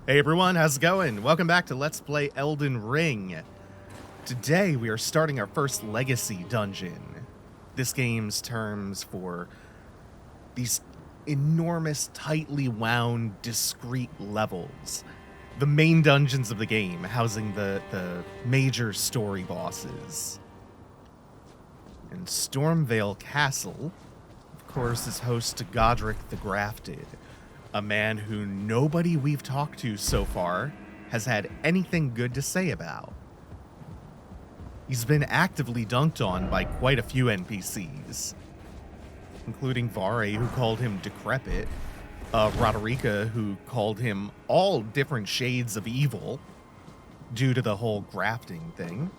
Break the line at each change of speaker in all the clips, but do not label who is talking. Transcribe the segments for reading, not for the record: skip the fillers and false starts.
Hey everyone, how's it going? Welcome back to Let's Play Elden Ring. Today we are starting our first Legacy dungeon. This game's terms for these enormous, tightly wound, discrete levels. The main dungeons of the game, housing the major story bosses. And Stormveil Castle, of course, is host to Godric the Grafted, a man who nobody we've talked to so far has had anything good to say about. He's been actively dunked on by quite a few NPCs, including Vare, who called him decrepit, Roderica, who called him all different shades of evil due to the whole grafting thing.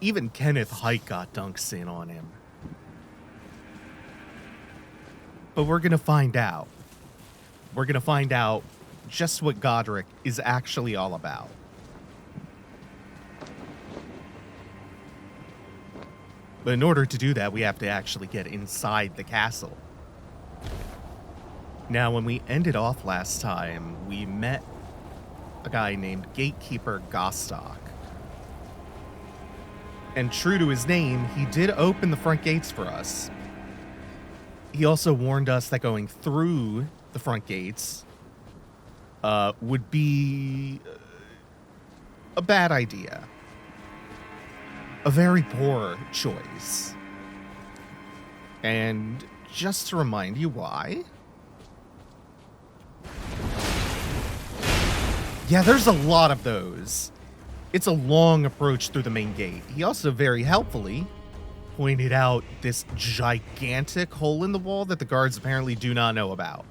Even Kenneth Hite got dunks in on him. But we're going to find out. We're going to find out just what Godric is actually all about. But in order to do that, we have to actually get inside the castle. Now, when we ended off last time, we met a guy named Gatekeeper Gostock. And true to his name, he did open the front gates for us. He also warned us that going through the front gates would be a bad idea. A very poor choice. And just to remind you why. Yeah, there's a lot of those. It's a long approach through the main gate. He also very helpfully pointed out this gigantic hole in the wall that the guards apparently do not know about.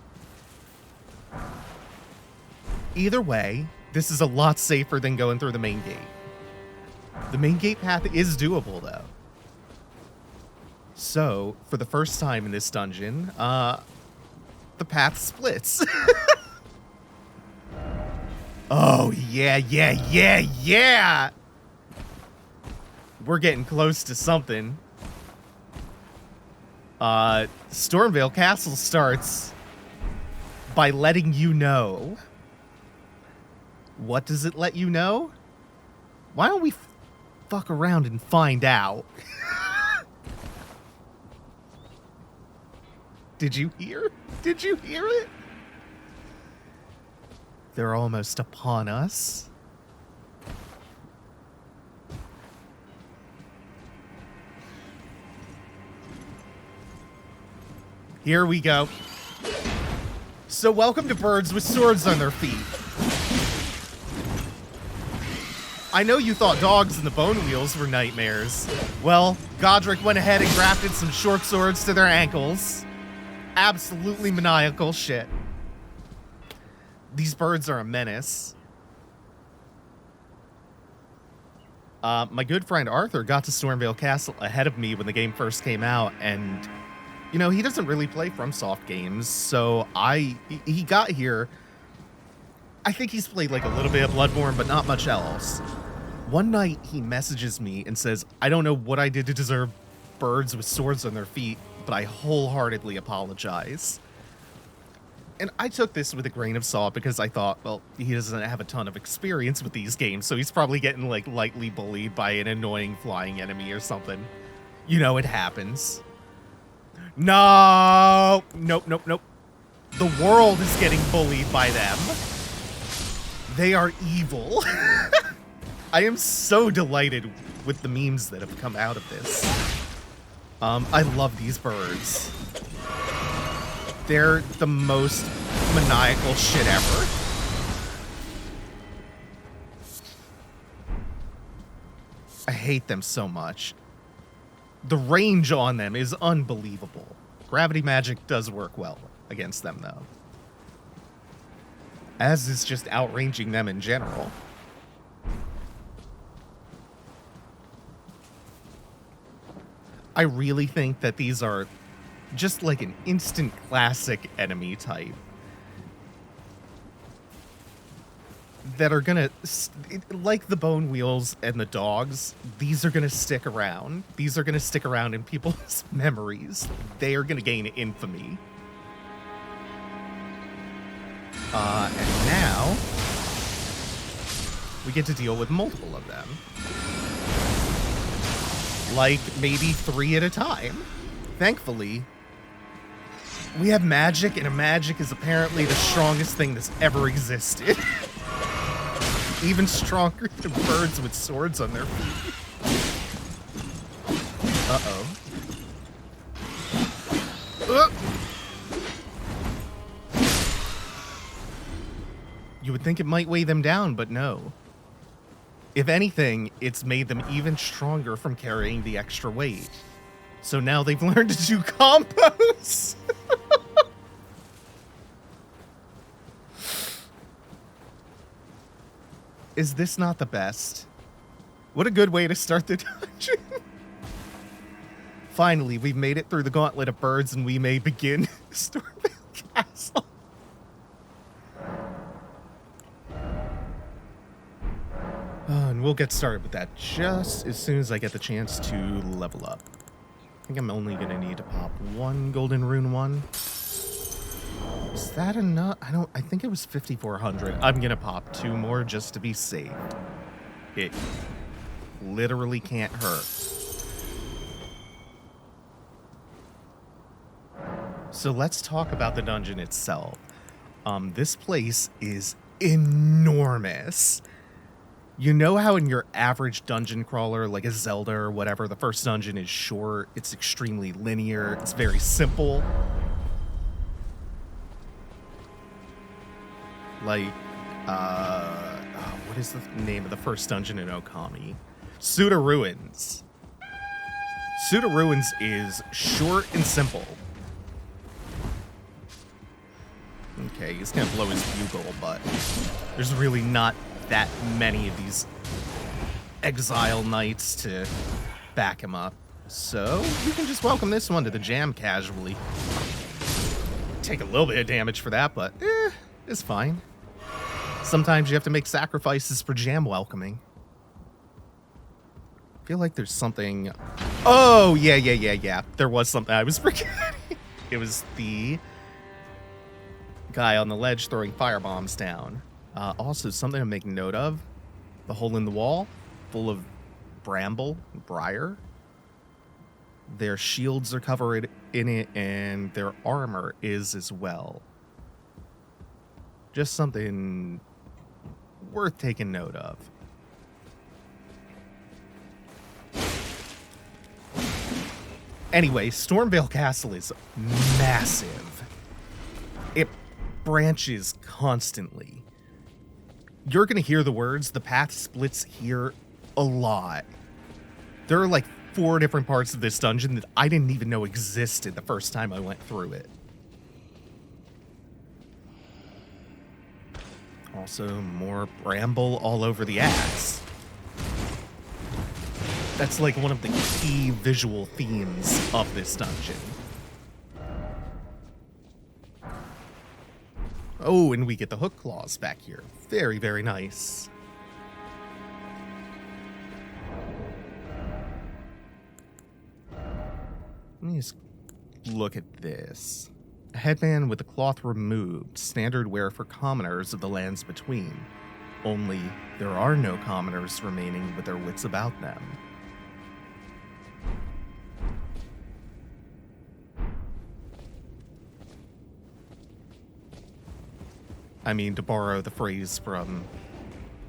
Either way, this is a lot safer than going through the main gate. The main gate path is doable, though. So, for the first time in this dungeon, the path splits. Oh, yeah! We're getting close to something. Stormveil Castle starts by letting you know. What does it let you know? Why don't we fuck around and find out? Did you hear? Did you hear it? They're almost upon us. Here we go. So welcome to birds with swords on their feet. I know you thought dogs and the bone wheels were nightmares. Well, Godric went ahead and grafted some short swords to their ankles. Absolutely maniacal shit. These birds are a menace. My good friend Arthur got to Stormveil Castle ahead of me when the game first came out, and you know, he doesn't really play FromSoft games, so he got here. I think he's played like a little bit of Bloodborne, but not much else. One night, he messages me and says, I don't know what I did to deserve birds with swords on their feet, but I wholeheartedly apologize. And I took this with a grain of salt because I thought, well, he doesn't have a ton of experience with these games, so he's probably getting like lightly bullied by an annoying flying enemy or something. You know, it happens. No! Nope. The world is getting bullied by them. They are evil. I am so delighted with the memes that have come out of this. I love these birds. They're the most maniacal shit ever. I hate them so much. The range on them is unbelievable. Gravity magic does work well against them, though. As is just outranging them in general. I really think that these are just like an instant classic enemy type. That are gonna, like the bone wheels and the dogs, these are gonna stick around. These are gonna stick around in people's memories. They are gonna gain infamy. And now we get to deal with multiple of them. Like maybe 3 at a time. Thankfully, we have magic, and magic is apparently the strongest thing that's ever existed. Even stronger than birds with swords on their feet. Uh-oh. You would think it might weigh them down, but no. If anything, it's made them even stronger from carrying the extra weight. So now they've learned to do combos. Is this not the best? What a good way to start the dungeon. Finally, we've made it through the gauntlet of birds, and we may begin Stormveil Castle. And we'll get started with that just as soon as I get the chance to level up. I think I'm only going to need to pop 1 golden rune 1. Is that enough? I think it was 5,400. I'm going to pop 2 more just to be safe. It literally can't hurt. So let's talk about the dungeon itself. This place is enormous. You know how in your average dungeon crawler, like a Zelda or whatever, the first dungeon is short, it's extremely linear, it's very simple? Like, what is the name of the first dungeon in Okami? Suda Ruins. Suda Ruins is short and simple. Okay, he's gonna blow his bugle, but there's really not that many of these exile knights to back him up. So you can just welcome this one to the jam casually. Take a little bit of damage for that, but it's fine. Sometimes you have to make sacrifices for jam welcoming. I feel like there's something... Oh, yeah. There was something I was forgetting. It was the guy on the ledge throwing firebombs down. Also, something to make note of. The hole in the wall, full of bramble, briar. Their shields are covered in it, and their armor is as well. Just something worth taking note of. Anyway, Stormveil Castle is massive. It branches constantly. You're going to hear the words, the path splits here a lot. There are like 4 different parts of this dungeon that I didn't even know existed the first time I went through it. Also, more bramble all over the axe. That's like one of the key visual themes of this dungeon. Oh, and we get the hook claws back here. Very, very nice. Let me just look at this. A headband with the cloth removed, standard wear for commoners of the lands between. Only there are no commoners remaining with their wits about them. I mean, to borrow the phrase from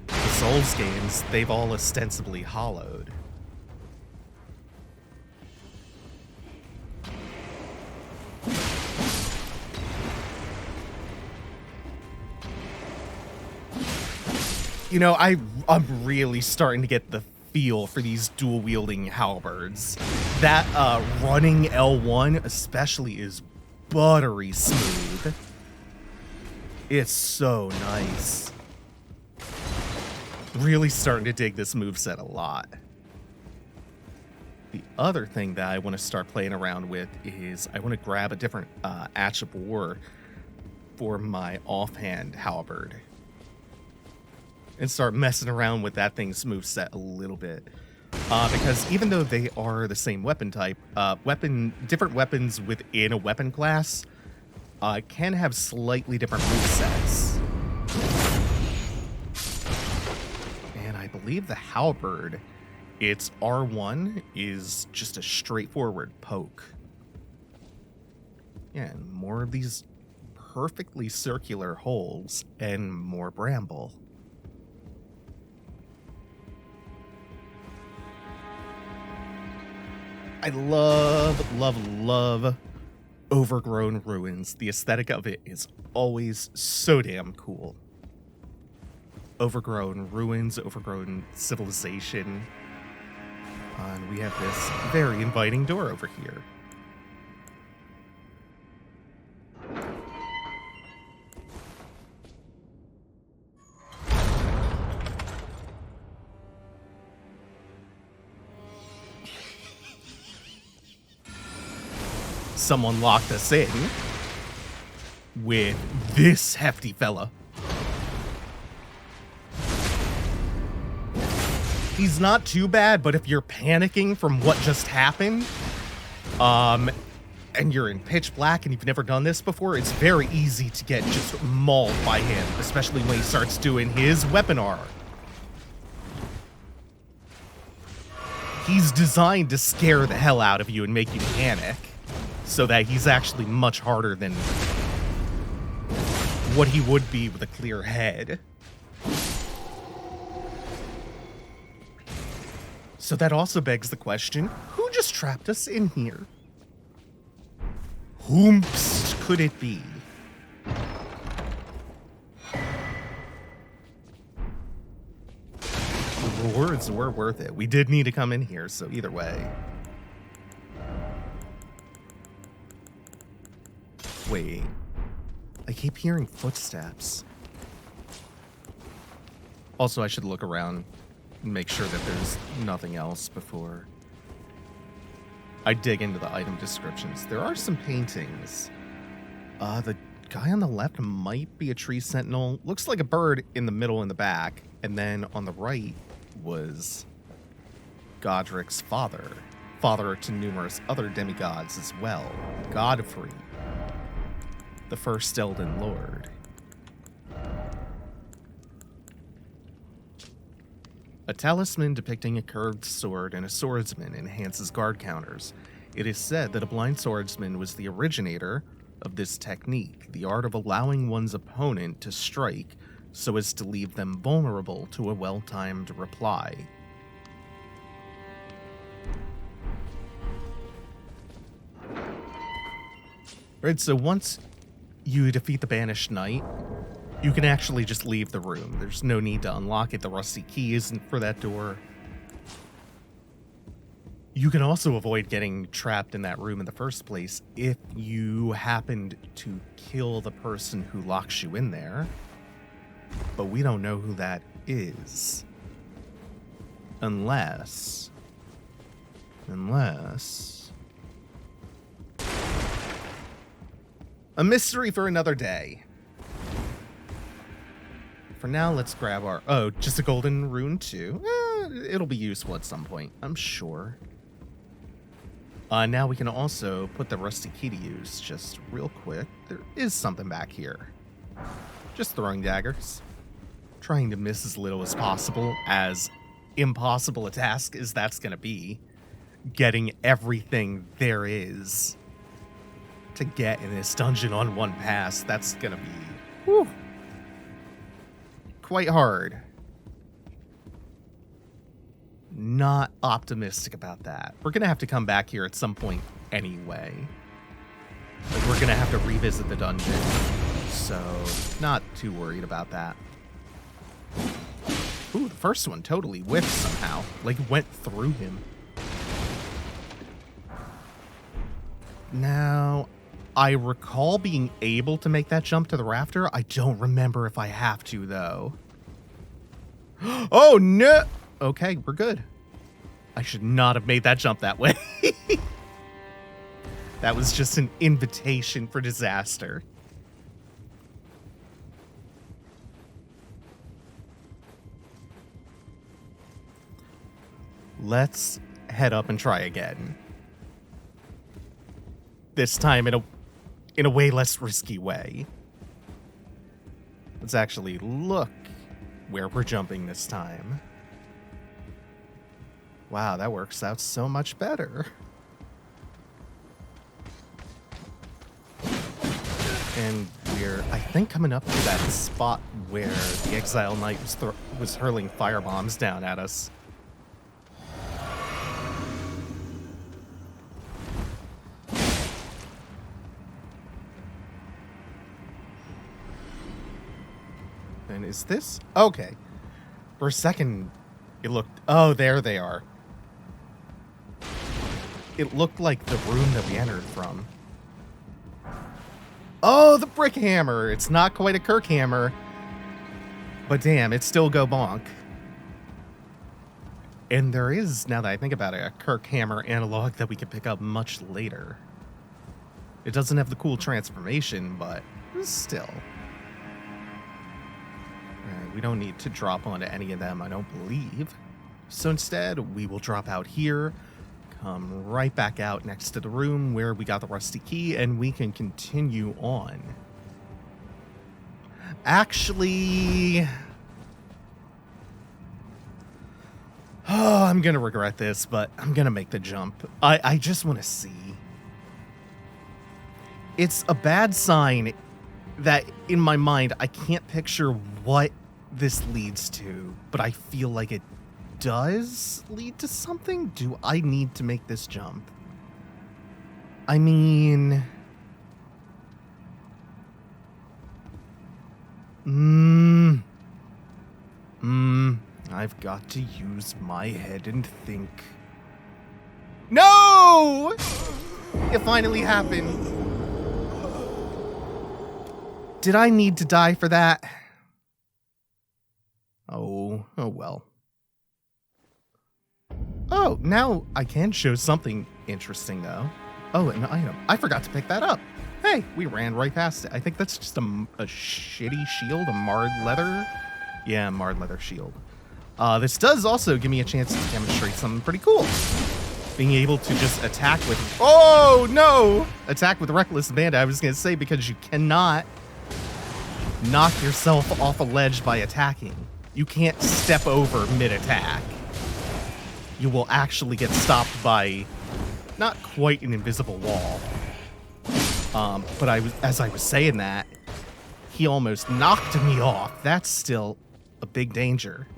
the Souls games, they've all ostensibly hollowed. You know, I'm really starting to get the feel for these dual-wielding halberds. That running L1 especially is buttery smooth. It's so nice. Really starting to dig this moveset a lot. The other thing that I want to start playing around with is I want to grab a different Ash of War for my offhand halberd. And start messing around with that thing's moveset a little bit. Because even though they are the same weapon type, different weapons within a weapon class can have slightly different movesets. And I believe the halberd, its R1 is just a straightforward poke. Yeah, and more of these perfectly circular holes and more bramble. I love overgrown ruins. The aesthetic of it is always so damn cool. Overgrown ruins, overgrown civilization. And we have this very inviting door over here. Someone locked us in with this hefty fella. He's not too bad, but if you're panicking from what just happened, and you're in pitch black and you've never done this before, it's very easy to get just mauled by him, especially when he starts doing his webinar. He's designed to scare the hell out of you and make you panic, so that he's actually much harder than what he would be with a clear head. So that also begs the question, who just trapped us in here? Whomst could it be? The rewards were worth it. We did need to come in here, so either way. Wait, I keep hearing footsteps. Also, I should look around and make sure that there's nothing else before I dig into the item descriptions. There are some paintings. The guy on the left might be a tree sentinel. Looks like a bird in the middle in the back. And then on the right was Godric's father to numerous other demigods as well. Godfrey, the first Elden Lord. A talisman depicting a curved sword and a swordsman enhances guard counters. It is said that a blind swordsman was the originator of this technique, the art of allowing one's opponent to strike so as to leave them vulnerable to a well-timed reply. Right, so once you defeat the Banished Knight, you can actually just leave the room. There's no need to unlock it. The rusty key isn't for that door. You can also avoid getting trapped in that room in the first place if you happened to kill the person who locks you in there. But we don't know who that is. Unless... A mystery for another day. For now, let's grab our... Oh, just a golden rune too? It'll be useful at some point, I'm sure. Now we can also put the rusty key to use just real quick. There is something back here. Just throwing daggers. Trying to miss as little as possible, as impossible a task as that's going to be. Getting everything there is to get in this dungeon on one pass, that's going to be... Whew, quite hard. Not optimistic about that. We're going to have to come back here at some point anyway. Like, we're going to have to revisit the dungeon. So, not too worried about that. Ooh, the first one totally whiffed somehow. Like, went through him. Now, I recall being able to make that jump to the rafter. I don't remember if I have to, though. Oh, no! Okay, we're good. I should not have made that jump that way. That was just an invitation for disaster. Let's head up and try again. This time in in a way less risky way. Let's actually look where we're jumping this time. Wow, that works out so much better. And we're, I think, coming up to that spot where the Exile Knight was hurling firebombs down at us. And is this? Okay. For a second, it looked... Oh, there they are. It looked like the room that we entered from. Oh, the brick hammer. It's not quite a Kirk hammer. But damn, it still go bonk. And there is, now that I think about it, a Kirk hammer analog that we can pick up much later. It doesn't have the cool transformation, but still. We don't need to drop onto any of them, I don't believe. So instead, we will drop out here, come right back out next to the room where we got the rusty key, and we can continue on. Actually... Oh, I'm gonna regret this, but I'm gonna make the jump. I just want to see. It's a bad sign that, in my mind, I can't picture what this leads to, but I feel like it does lead to something. Do I need to make this jump? I mean... I've got to use my head and think. No! It finally happened. Did I need to die for that? Oh well. Oh, now I can show something interesting, though. Oh, an item. I forgot to pick that up. Hey, we ran right past it. I think that's just a shitty shield, a marred leather. Yeah, marred leather shield. This does also give me a chance to demonstrate something pretty cool. Being able to just attack with... Oh, no! Attack with reckless abandon. I was going to say, because you cannot knock yourself off a ledge by attacking. You can't step over mid-attack. You will actually get stopped by not quite an invisible wall. But as I was saying that, he almost knocked me off. That's still a big danger.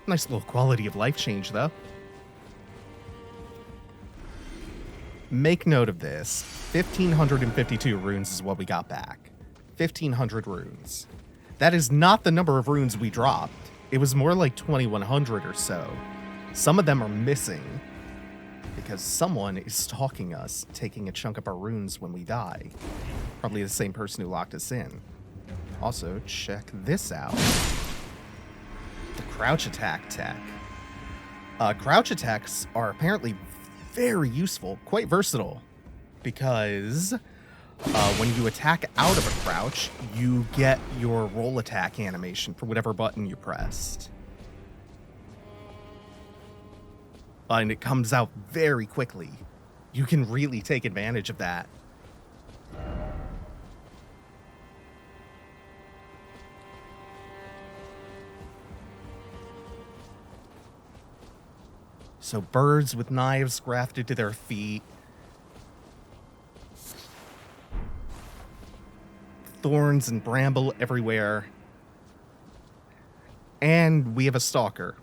Nice little quality of life change, though. Make note of this. 1,552 runes is what we got back. 1,500 runes. That is not the number of runes we dropped. It was more like 2,100 or so. Some of them are missing because someone is stalking us, taking a chunk of our runes when we die. Probably the same person who locked us in. Also, check this out. The crouch attack tech. Crouch attacks are apparently very useful, quite versatile, because when you attack out of a crouch, you get your roll attack animation for whatever button you pressed. And it comes out very quickly. You can really take advantage of that. So birds with knives grafted to their feet. Thorns and bramble everywhere. And we have a stalker.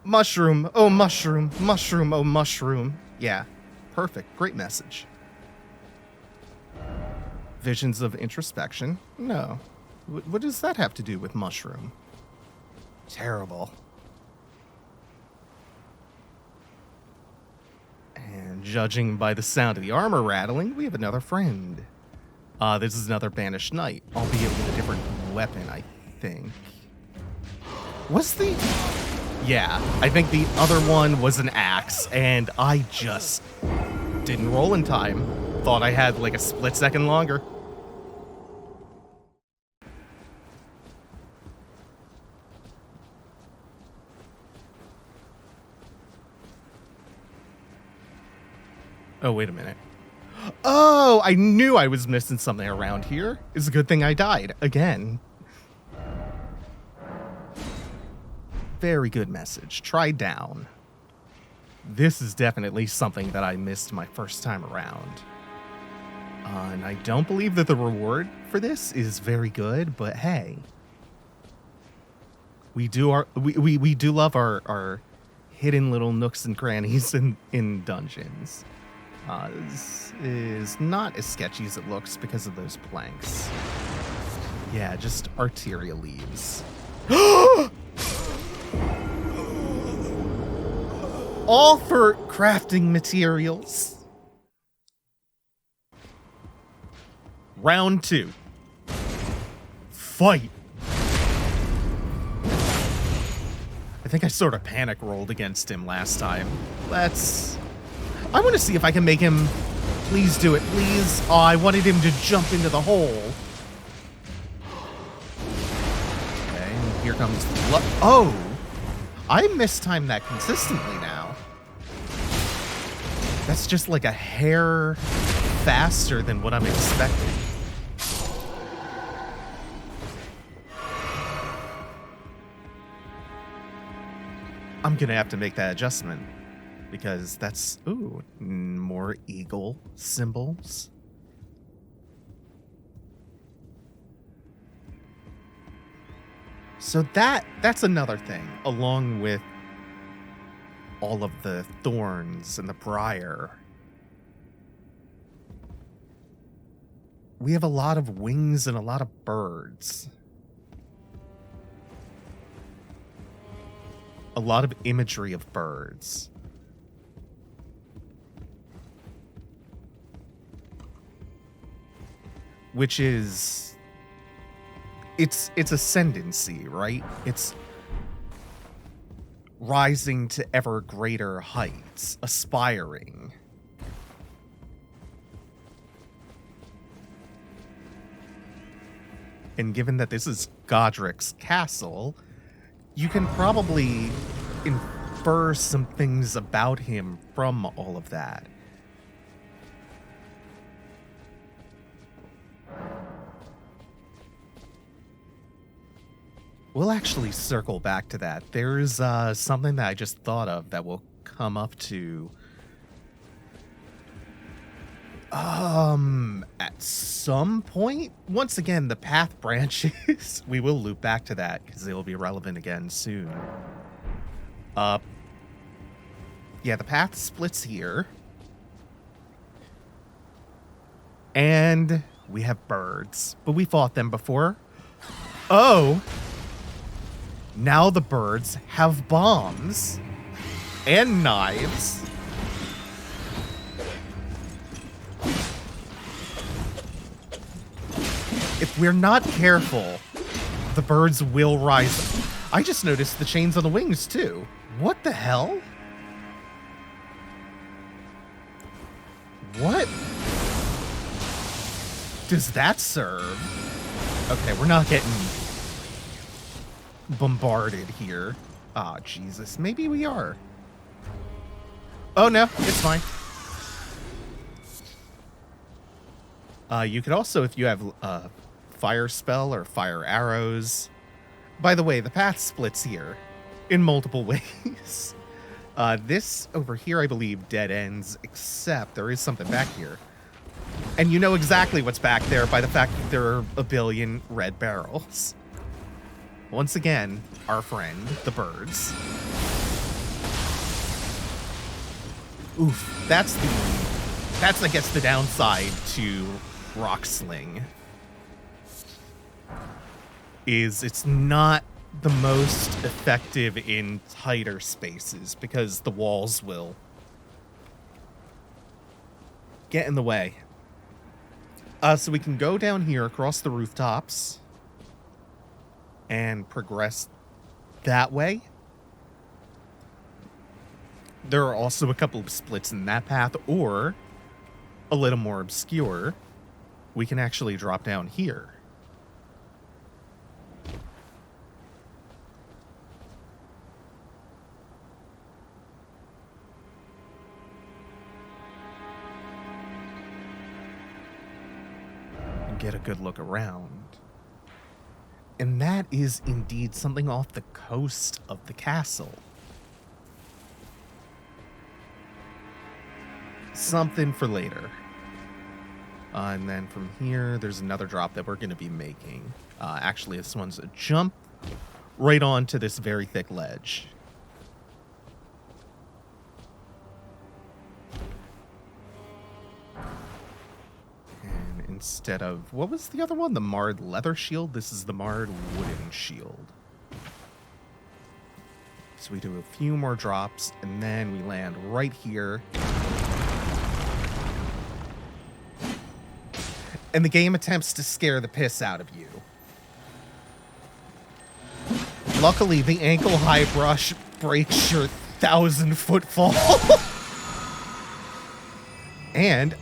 Mushroom, oh mushroom, mushroom, oh mushroom. Yeah, perfect, great message. Visions of introspection? No. What does that have to do with mushroom? Terrible. And judging by the sound of the armor rattling, we have another friend. This is another banished knight, albeit with a different weapon, I think. Was the... Yeah, I think the other one was an axe, and I just didn't roll in time. Thought I had like a split second longer. Oh, wait a minute. Oh, I knew I was missing something around here. It's a good thing I died again. Very good message. Try down. This is definitely something that I missed my first time around. And I don't believe that the reward for this is very good, but hey. We do love our hidden little nooks and crannies in dungeons. This is not as sketchy as it looks because of those planks. Yeah, just arterial leaves. All for crafting materials. Round 2. Fight. I think I sort of panic rolled against him last time. I want to see if I can make him... Please do it, please. Oh, I wanted him to jump into the hole. Okay, here comes... Oh! I mistime that consistently now. That's just like a hair faster than what I'm expecting. I'm gonna have to make that adjustment because that's, ooh, more eagle symbols. So that's another thing, along with all of the thorns and the briar. We have a lot of wings and a lot of birds. A lot of imagery of birds. Which is... It's ascendancy, right? It's rising to ever greater heights, aspiring. And given that this is Godric's castle, you can probably infer some things about him from all of that. We'll actually circle back to that. There's something that I just thought of that will come up to at some point. Once again, the path branches. We will loop back to that because they will be relevant again soon. Yeah, the path splits here. And we have birds, but we fought them before. Oh! Now the birds have bombs and knives. If we're not careful, the birds will rise. I just noticed the chains on the wings too. What the hell? What does that serve? Okay, we're not getting bombarded here. Ah, Jesus. Maybe we are. Oh, no. It's fine. You could also, if you have fire spell or fire arrows. By the way, the path splits here in multiple ways. This over here, I believe, dead ends, except there is something back here. And you know exactly what's back there by the fact that there are a billion red barrels. Once again, our friend, the birds. Oof, that's I guess the downside to Rock Sling. Is it's not the most effective in tighter spaces because the walls will get in the way. So we can go down here across the rooftops and progress that way. There are also a couple of splits in that path, or a little more obscure, we can actually drop down here. and get a good look around. And that is indeed something off the coast of the castle. Something for later. And then from here, there's another drop that we're going to be making. Actually, this one's a jump right onto this very thick ledge. And instead of, what was the other one? The marred leather shield? This is the marred wooden shield. So we do a few more drops, and then we land right here. And the game attempts to scare the piss out of you. Luckily, the ankle-high brush breaks your 1,000-foot fall. And,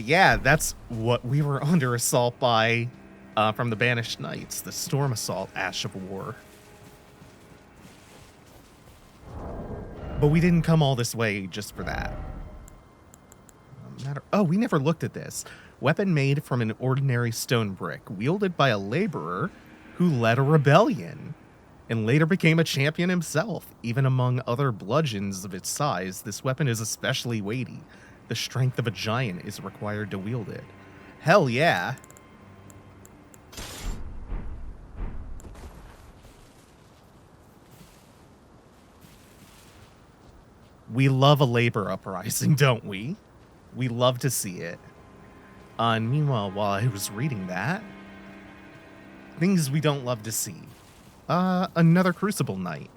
yeah, that's what we were under assault by from the Banished Knights, the Storm Assault Ash of War. But we didn't come all this way just for that. Oh, we never looked at this. Weapon made from an ordinary stone brick, wielded by a laborer who led a rebellion, and later became a champion himself. Even among other bludgeons of its size, this weapon is especially weighty. The strength of a giant is required to wield it. Hell yeah. We love a labor uprising, don't we? We love to see it. And meanwhile, while I was reading that, things we don't love to see. Another Crucible Knight.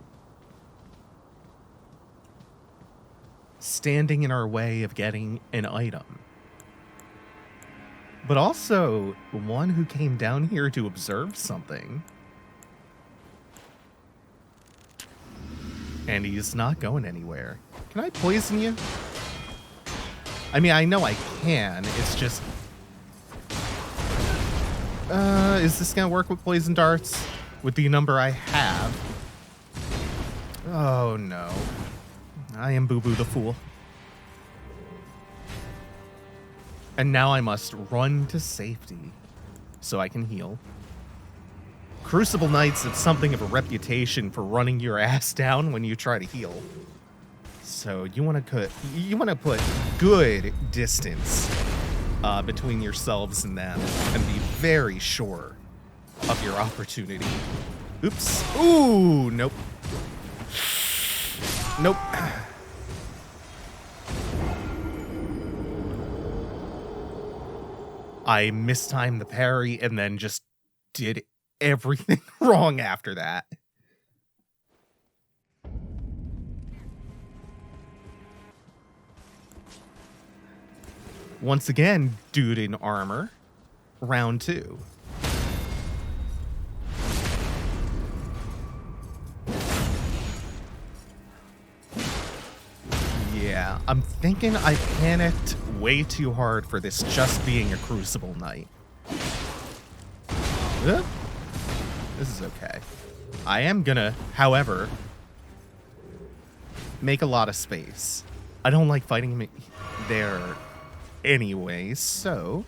Standing in our way of getting an item. But also, one who came down here to observe something. And he's not going anywhere. Can I poison you? I mean, I know I can, it's just... is this gonna work with poison darts? With the number I have? Oh no. I am Boo Boo the Fool. And now I must run to safety so I can heal. Crucible Knights have something of a reputation for running your ass down when you try to heal. So you want to put good distance between yourselves and them, and be very sure of your opportunity. Oops. Ooh, nope. Nope. I mistimed the parry and then just did everything wrong after that. Once again, dude in armor. Round 2. Yeah, I'm thinking I panicked way too hard for this just being a Crucible Knight. This is okay. I am gonna, however, make a lot of space. I don't like fighting him there anyway, so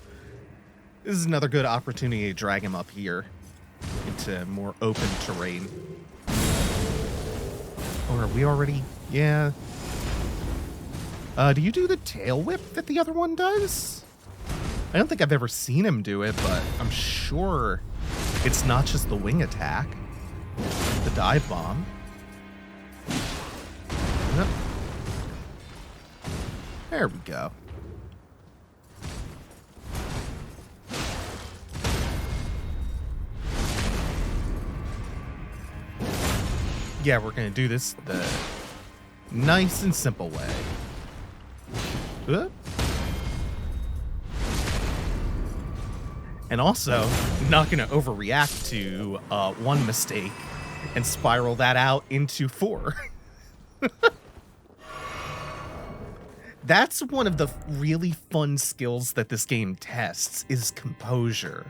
this is another good opportunity to drag him up here into more open terrain. Or are we already? Yeah. Do you do the tail whip that the other one does? I don't think I've ever seen him do it, but I'm sure it's not just the wing attack. The dive bomb. Yep. There we go. Yeah, we're gonna do this the nice and simple way. And also, not gonna overreact to one mistake and spiral that out into 4. That's one of the really fun skills that this game tests, is composure.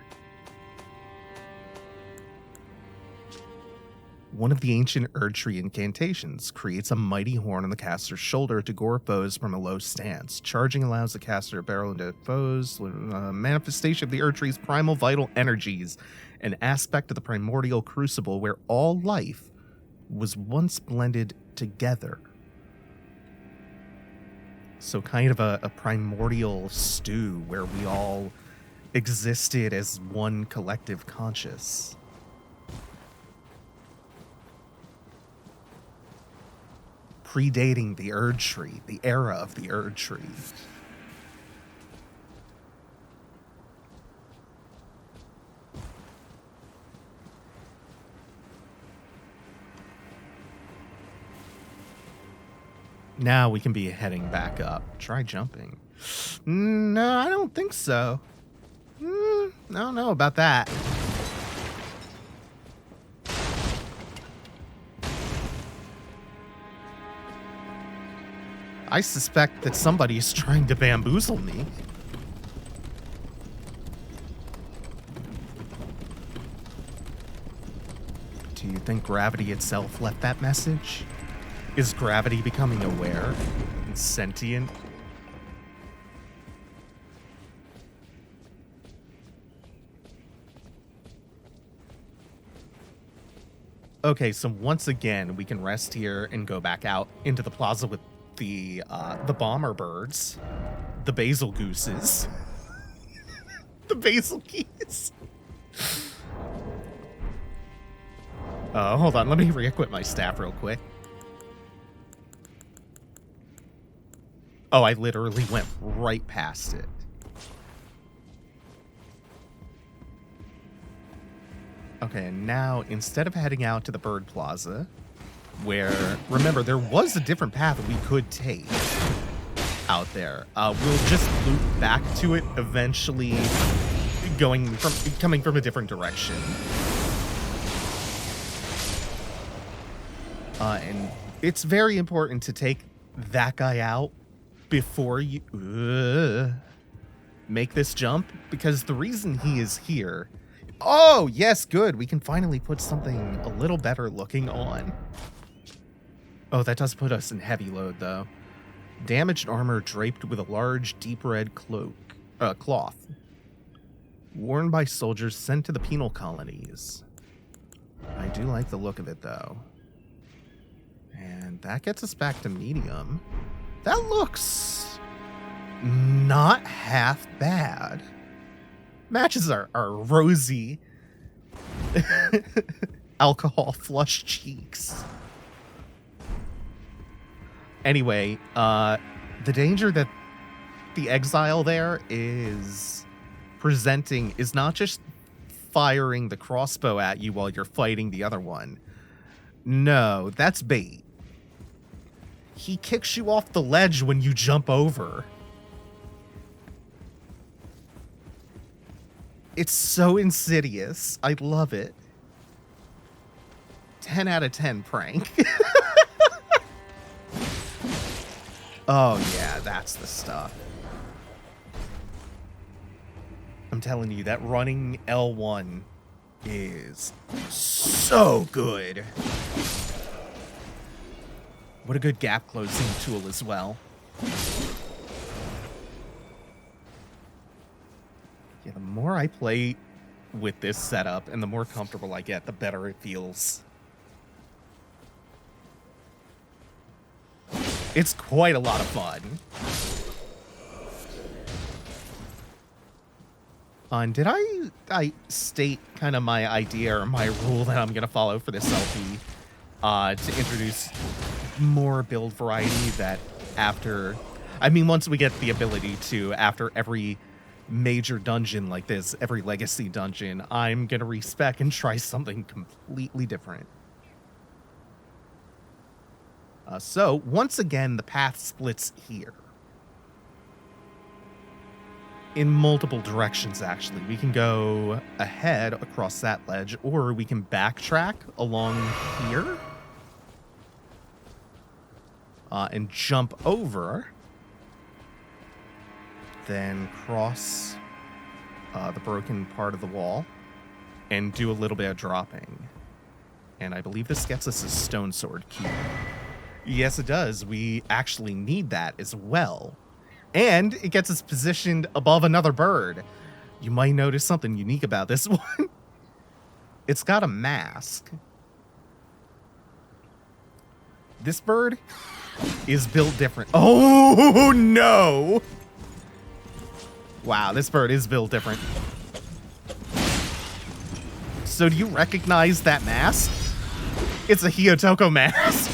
One of the ancient Erdtree incantations creates a mighty horn on the caster's shoulder to gore foes from a low stance. Charging allows the caster to barrel into foes, manifestation of the Erdtree's primal vital energies, an aspect of the primordial crucible where all life was once blended together. So kind of a primordial stew where we all existed as one collective conscious. Predating the Erdtree, the era of the Erdtree. Now we can be heading back up. Try jumping. No, I don't think so. I don't know about that. I suspect that somebody is trying to bamboozle me. Do you think gravity itself left that message? Is gravity becoming aware and sentient? Okay, so once again, we can rest here and go back out into the plaza with the bomber birds, the basil gooses, the basil geese. Hold on, let me re-equip my staff real quick. Oh, I literally went right past it. Okay, and now instead of heading out to the bird plaza, where, remember, there was a different path we could take out there. We'll just loop back to it eventually, coming from a different direction. And it's very important to take that guy out before you make this jump, because the reason he is here... Oh, yes, good. We can finally put something a little better looking on. Oh, that does put us in heavy load, though. Damaged armor draped with a large, deep red cloth. Worn by soldiers sent to the penal colonies. I do like the look of it, though. And that gets us back to medium. That looks not half bad. Matches our rosy alcohol flushed cheeks. Anyway, the danger that the exile there is presenting is not just firing the crossbow at you while you're fighting the other one. No, that's bait. He kicks you off the ledge when you jump over. It's so insidious. I love it. 10 out of 10 prank. Oh, yeah, that's the stuff. I'm telling you, that running L1 is so good. What a good gap closing tool as well. Yeah, the more I play with this setup and the more comfortable I get, the better it feels. It's quite a lot of fun. And did I state kind of my idea or my rule that I'm going to follow for this LP to introduce more build variety that after... I mean, once we get the ability to, after every major dungeon like this, every legacy dungeon, I'm going to respec and try something completely different. So, once again, the path splits here. In multiple directions, actually. We can go ahead across that ledge, or we can backtrack along here. And jump over. Then cross the broken part of the wall. And do a little bit of dropping. And I believe this gets us a stone sword key. Yes, it does. We actually need that as well. And it gets us positioned above another bird. You might notice something unique about this one. It's got a mask. This bird is built different. Oh, no! Wow, this bird is built different. So do you recognize that mask? It's a Hyotoko mask.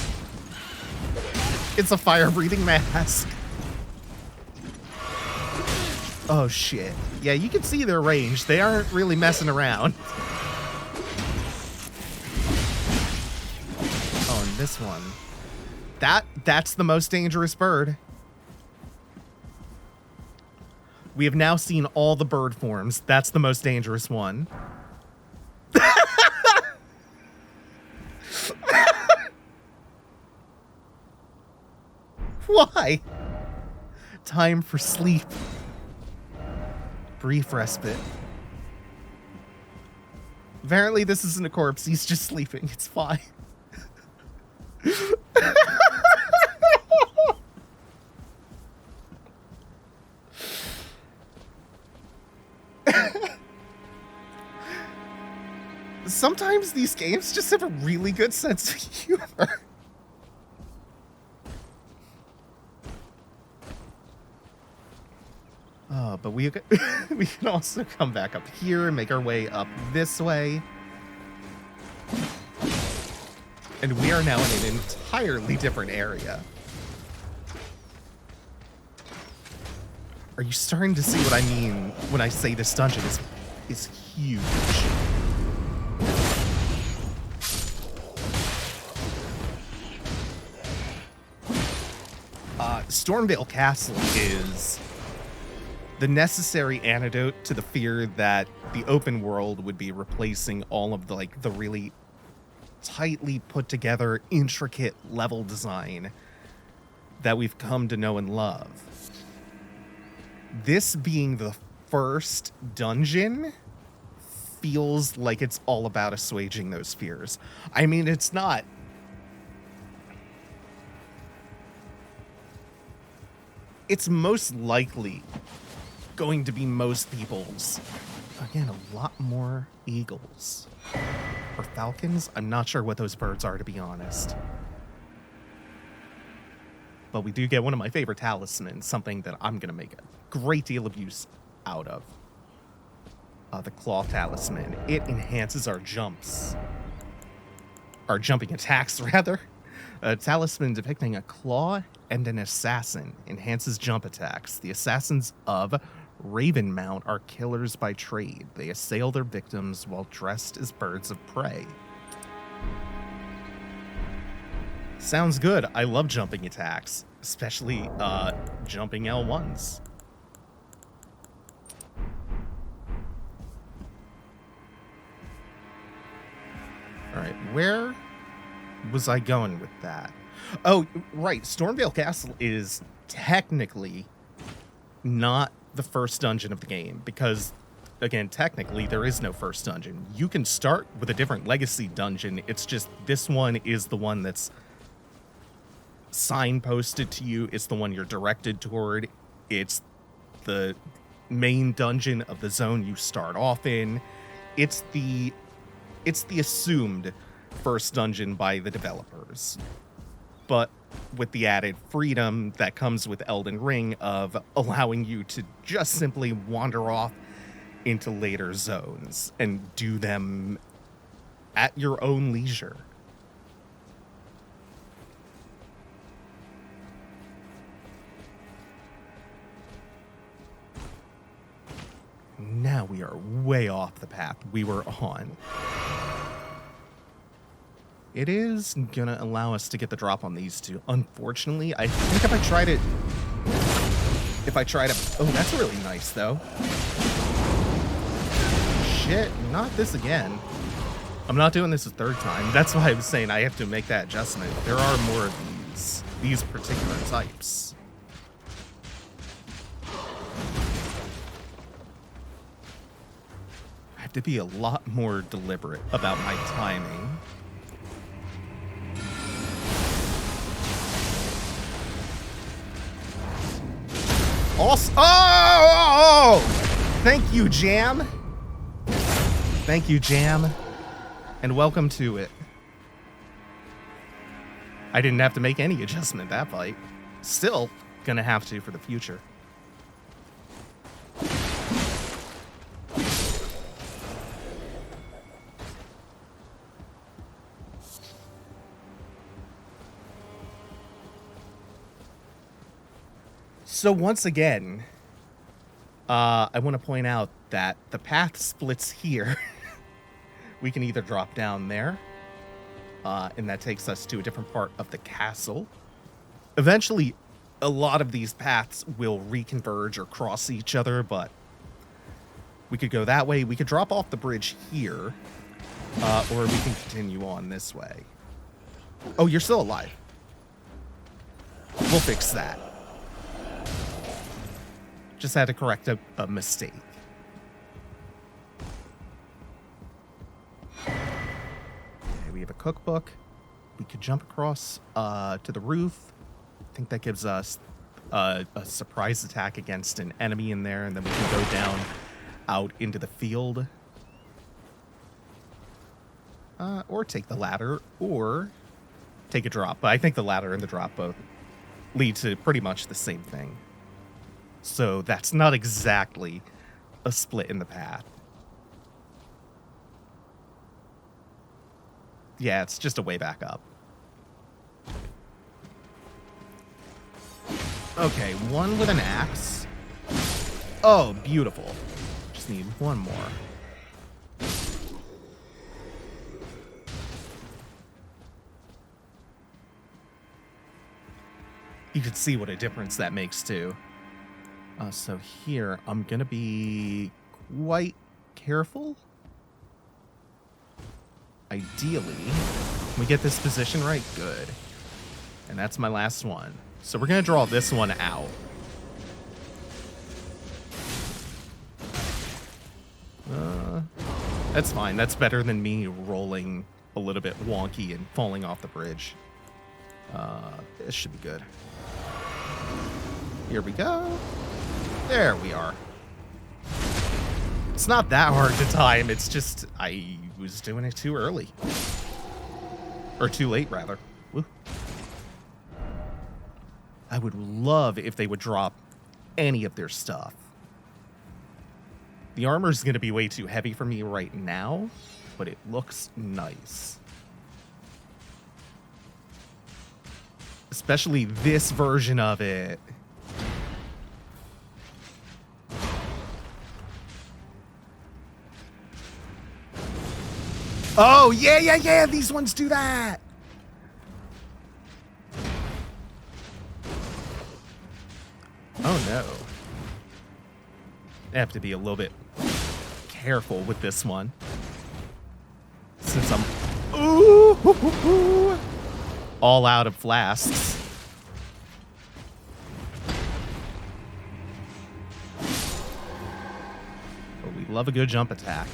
It's a fire-breathing mask. Oh, shit. Yeah, you can see their range. They aren't really messing around. Oh, and this one. That's the most dangerous bird. We have now seen all the bird forms. That's the most dangerous one. Why? Time for sleep. Brief respite. Apparently this isn't a corpse. He's just sleeping. It's fine. Sometimes these games just have a really good sense of humor. Oh, but we can also come back up here and make our way up this way. And we are now in an entirely different area. Are you starting to see what I mean when I say this dungeon is huge? Stormveil Castle is the necessary antidote to the fear that the open world would be replacing all of the really tightly put together, intricate level design that we've come to know and love. This being the first dungeon feels like it's all about assuaging those fears. I mean, it's not. It's most likely going to be most people's. Again, a lot more eagles. Or falcons? I'm not sure what those birds are, to be honest. But we do get one of my favorite talismans, something that I'm going to make a great deal of use out of. The claw talisman. It enhances our jumps. Our jumping attacks, rather. A talisman depicting a claw and an assassin enhances jump attacks. The assassins of Ravenmount are killers by trade. They assail their victims while dressed as birds of prey. Sounds good. I love jumping attacks, especially jumping L1s. All right, where was I going with that? Oh, right. Stormveil Castle is technically not the first dungeon of the game because, again, technically there is no first dungeon. You can start with a different legacy dungeon. It's just this one is the one that's signposted to you. It's the one you're directed toward. It's the main dungeon of the zone you start off in. It's the assumed first dungeon by the developers, but with the added freedom that comes with Elden Ring of allowing you to just simply wander off into later zones and do them at your own leisure. Now we are way off the path we were on. It is gonna allow us to get the drop on these two. Unfortunately, I think if I try to, oh, that's really nice though. Shit, not this again. I'm not doing this a third time. That's why I was saying I have to make that adjustment. There are more of these particular types. I have to be a lot more deliberate about my timing. Also, oh! Thank you, Jam. Thank you, Jam. And welcome to it. I didn't have to make any adjustment that fight. Still gonna have to for the future. So once again, I want to point out that the path splits here. We can either drop down there, and that takes us to a different part of the castle. Eventually, a lot of these paths will reconverge or cross each other, but we could go that way. We could drop off the bridge here, or we can continue on this way. Oh, you're still alive. We'll fix that. Just had to correct a mistake. Okay, we have a cookbook. We could jump across to the roof. I think that gives us a surprise attack against an enemy in there, and then we can go down out into the field. Or take the ladder, or take a drop. But I think the ladder and the drop both lead to pretty much the same thing. So that's not exactly a split in the path. Yeah, it's just a way back up. Okay, one with an axe. Oh, beautiful. Just need one more. You can see what a difference that makes too. So here, I'm going to be quite careful. Ideally, we get this position right. Good. And that's my last one. So we're going to draw this one out. That's fine. That's better than me rolling a little bit wonky and falling off the bridge. This should be good. Here we go. There we are. It's not that hard to time. It's just I was doing it too early. Or too late, rather. Woo. I would love if they would drop any of their stuff. The armor is going to be way too heavy for me right now, but it looks nice. Especially this version of it. Oh, yeah, these ones do that. Oh, no. I have to be a little bit careful with this one. Since I'm all out of flasks. But we love a good jump attack.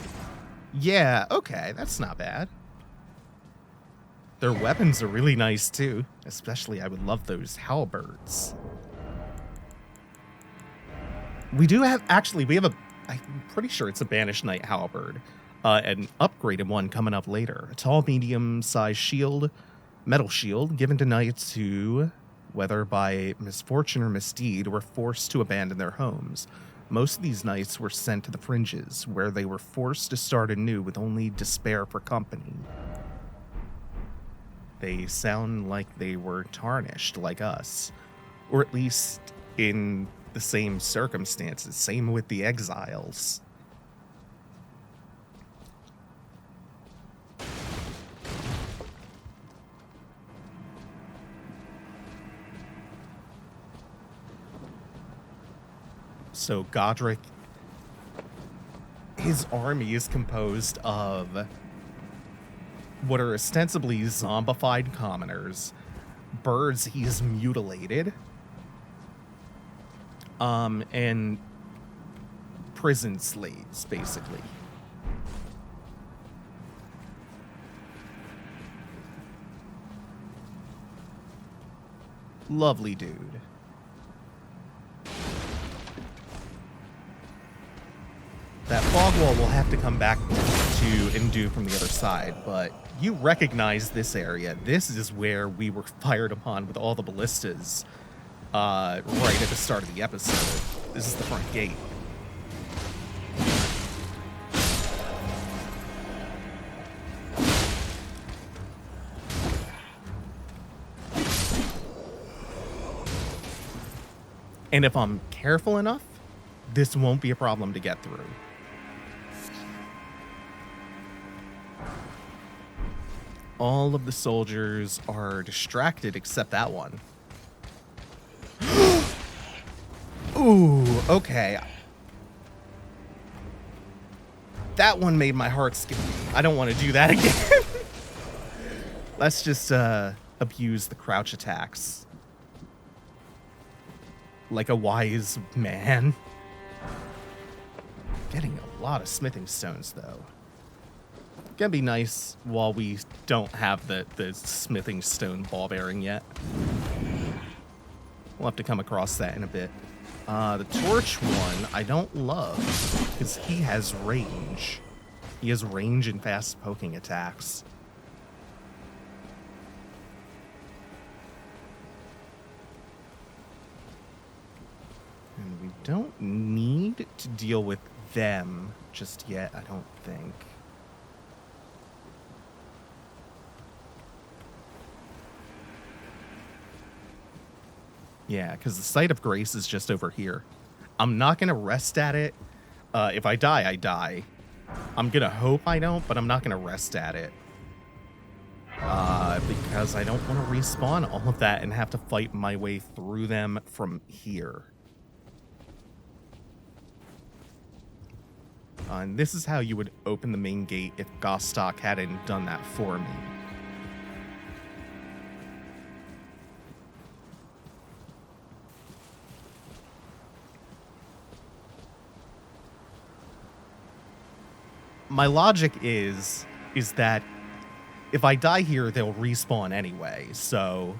Yeah, okay, that's not bad. Their weapons are really nice, too. Especially, I would love those halberds. We do have, actually, we have a, I'm pretty sure it's a Banished Knight halberd. An upgraded one coming up later. A tall, medium-sized shield, metal shield, given to knights who, whether by misfortune or misdeed, were forced to abandon their homes. Most of these knights were sent to the fringes, where they were forced to start anew with only despair for company. They sound like they were tarnished, like us. Or at least in the same circumstances. Same with the exiles. So Godric, his army is composed of what are ostensibly zombified commoners, birds he's mutilated, and prison slaves, basically. Lovely dude. fog wall will have to come back to and do from the other side, but you recognize this area. This is where we were fired upon with all the ballistas right at the start of the episode. This is the front gate. And if I'm careful enough, this won't be a problem to get through. All of the soldiers are distracted except that one. Ooh, okay. That one made my heart skip. I don't want to do that again. Let's just abuse the crouch attacks. Like a wise man. Getting a lot of smithing stones, though. Gonna be nice while we don't have the smithing stone ball bearing yet. We'll have to come across that in a bit. The torch one I don't love because he has range. He has range and fast poking attacks. And we don't need to deal with them just yet, I don't think. Yeah, because the site of grace is just over here. I'm not going to rest at it. If I die, I die. I'm going to hope I don't, but I'm not going to rest at it. Because I don't want to respawn all of that and have to fight my way through them from here. And this is how you would open the main gate if Gostock hadn't done that for me. My logic is that if I die here, they'll respawn anyway, so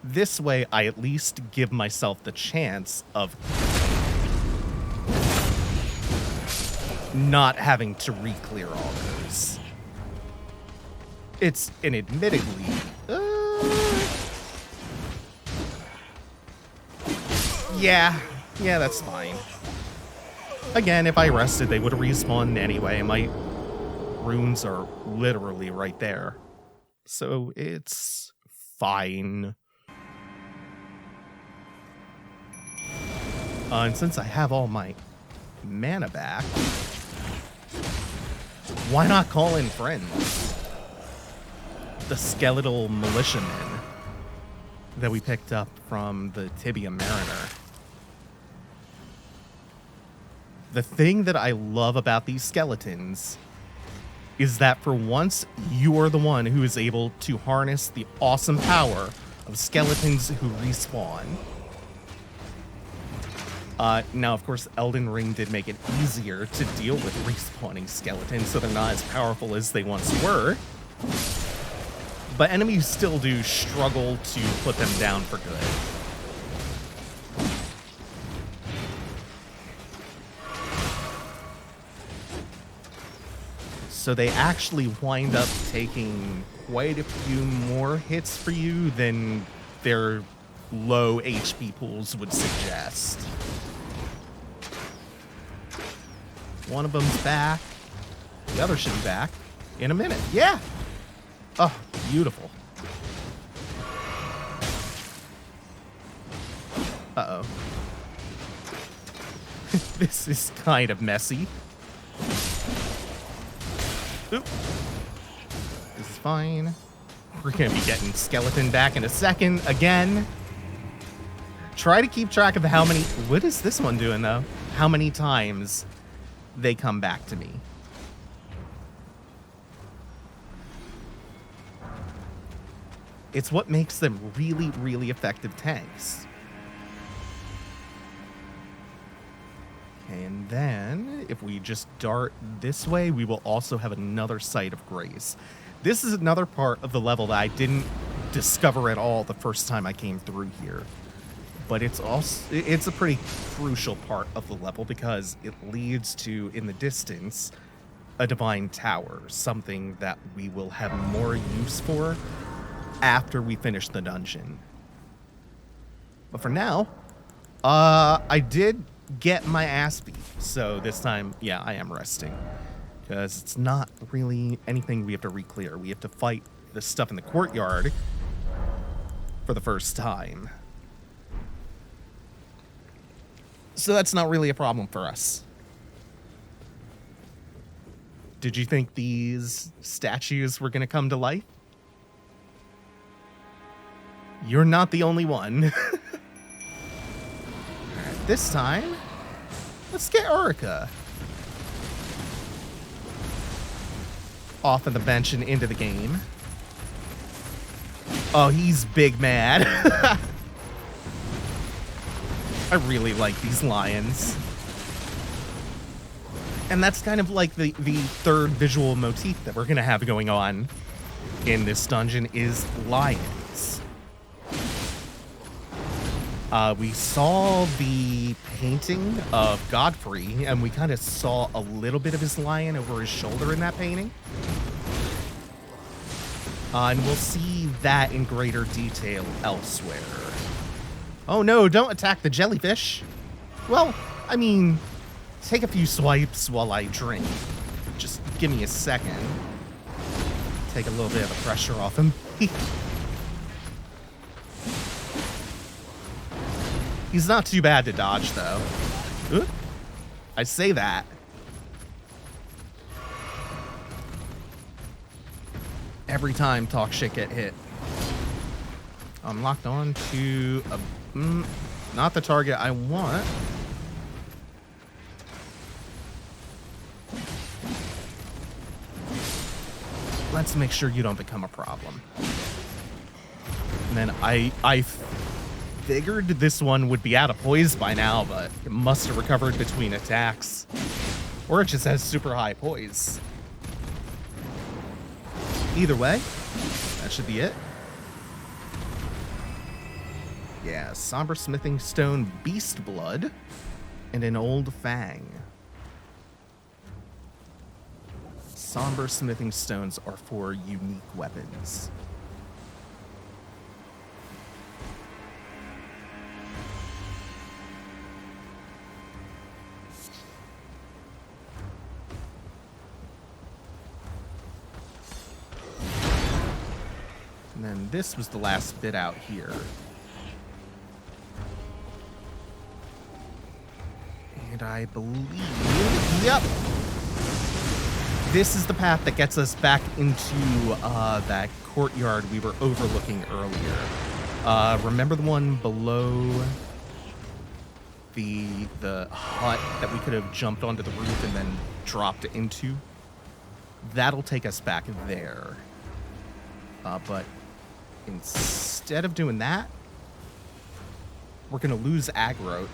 this way I at least give myself the chance of not having to re-clear all those. It's an admittedly... Yeah, that's fine. Again, if I rested, they would have respawned anyway. My runes are literally right there. So it's fine. And since I have all my mana back, why not call in friends? The skeletal militiamen that we picked up from the Tibia Mariner. The thing that I love about these skeletons is that for once, you are the one who is able to harness the awesome power of skeletons who respawn. Now, of course, Elden Ring did make it easier to deal with respawning skeletons, so they're not as powerful as they once were. But enemies still do struggle to put them down for good. So they actually wind up taking quite a few more hits for you than their low HP pools would suggest. One of them's back. The other should be back in a minute. Yeah! Oh, beautiful. Uh-oh. This is kind of messy. Oop. This is fine. We're gonna be getting skeleton back in a second again. Try to keep track of how many... What is this one doing, though? How many times they come back to me. It's what makes them really, really effective tanks. And then, if we just dart this way, we will also have another Site of Grace. This is another part of the level that I didn't discover at all the first time I came through here. but it's a pretty crucial part of the level because it leads to, in the distance, a divine tower, something that we will have more use for after we finish the dungeon. But for now, I did get my ass beat, so this time, yeah, I am resting. Because it's not really anything we have to re-clear. We have to fight the stuff in the courtyard for the first time. So that's not really a problem for us. Did you think these statues were going to come to life? You're not the only one. Alright, this time, let's get Orica off of the bench and into the game. Oh, he's big mad. I really like these lions. And that's kind of like the third visual motif that we're going to have going on in this dungeon is lions. We saw the painting of Godfrey, and we kind of saw a little bit of his lion over his shoulder in that painting. And we'll see that in greater detail elsewhere. Oh no, don't attack the jellyfish. Well, I mean, take a few swipes while I drink. Just give me a second. Take a little bit of the pressure off him. He's not too bad to dodge, though. Ooh, I say that. Every time talk shit get hit. I'm locked on to a... not the target I want. Let's make sure you don't become a problem. And then I figured this one would be out of poise by now, but it must have recovered between attacks. Or it just has super high poise. Either way, that should be it. Yeah, Somber Smithing Stone, Beast Blood, and an Old Fang. Somber Smithing Stones are for unique weapons. And then this was the last bit out here. And I believe, yep, this is the path that gets us back into that courtyard we were overlooking earlier. Remember the one below the hut that we could have jumped onto the roof and then dropped into? That'll take us back there. But instead of doing that, we're going to lose aggro.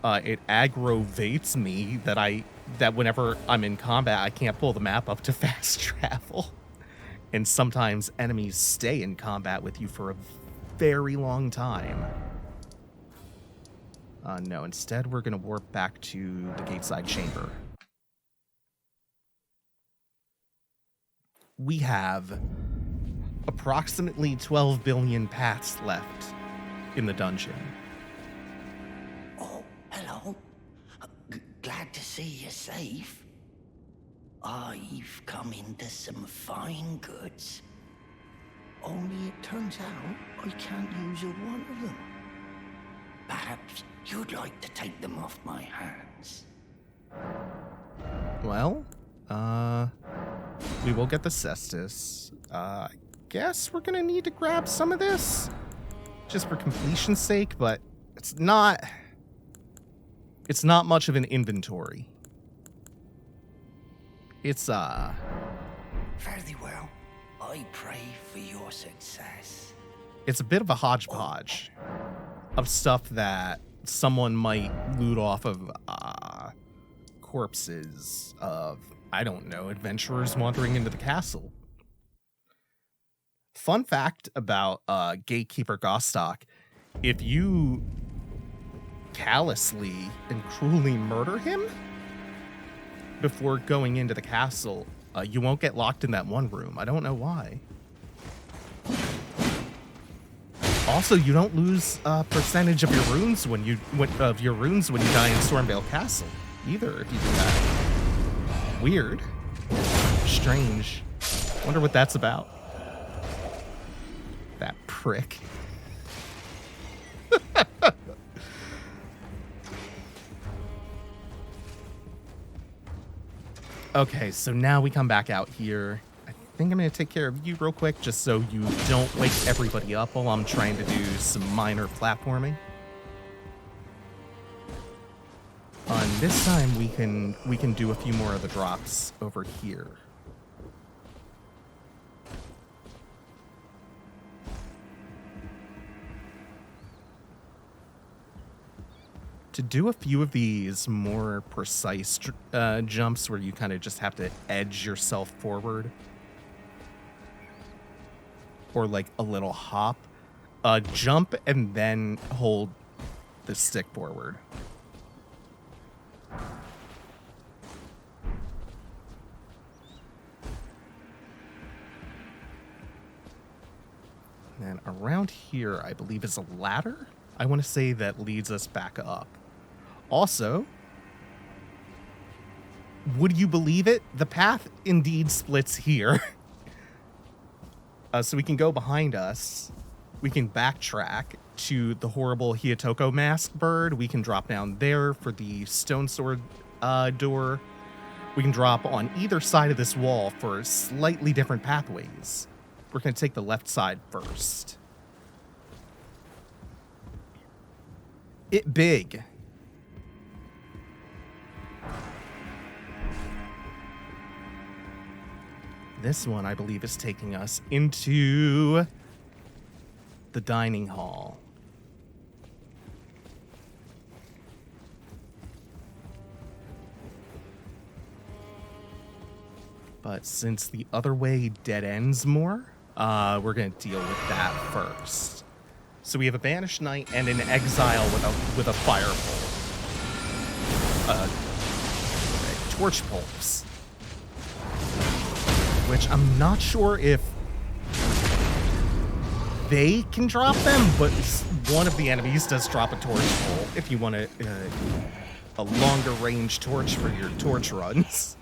It aggravates me that whenever I'm in combat, I can't pull the map up to fast travel. And sometimes enemies stay in combat with you for a very long time. No, instead we're going to warp back to the gateside chamber. We have approximately 12 billion paths left in the dungeon.
Oh, hello. Glad to see you're safe. I've come into some fine goods. Only it turns out I can't use one of them. Perhaps you'd like to take them off my hands.
Well, we will get the cestus. I guess we're gonna need to grab some of this just for completion's sake, but it's not much of an inventory. It's
Very well. I pray for your success.
It's a bit of a hodgepodge of stuff that someone might loot off of corpses of, I don't know, adventurers wandering into the castle. Fun fact about Gatekeeper Gostock if you callously and cruelly murder him before going into the castle, you won't get locked in that one room. I don't know why. Also, you don't lose a percentage of your runes when you die in Stormveil Castle either. If you do that, weird, strange. Wonder what that's about. That prick. Okay, so now we come back out here. I think I'm going to take care of you real quick, just so you don't wake everybody up while I'm trying to do some minor platforming. And this time we can do a few more of the drops over here. To do a few of these more precise jumps where you kind of just have to edge yourself forward, or like a little hop, jump and then hold the stick forward. And then around here, I believe, is a ladder. I want to say that leads us back up. Also, would you believe it? The path indeed splits here. So we can go behind us. We can backtrack to the horrible Hyotoko mask bird. We can drop down there for the stone sword door. We can drop on either side of this wall for slightly different pathways. We're going to take the left side first. It big. This one, I believe, is taking us into the dining hall. But since the other way dead ends more, we're going to deal with that first. So we have a banished knight and an exile with a fire pole. Torch poles. Which I'm not sure if they can drop them, but one of the enemies does drop a torch pole if you want a longer range torch for your torch runs.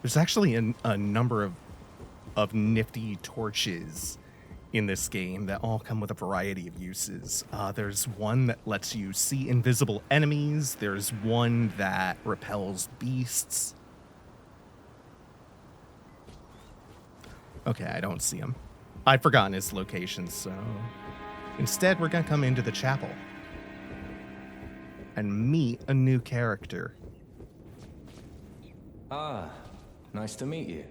There's actually a number of nifty torches in this game that all come with a variety of uses. There's one that lets you see invisible enemies. There's one that repels beasts. Okay, I don't see him. I'd forgotten his location, so instead we're gonna come into the chapel and meet a new character.
Ah, nice to meet you.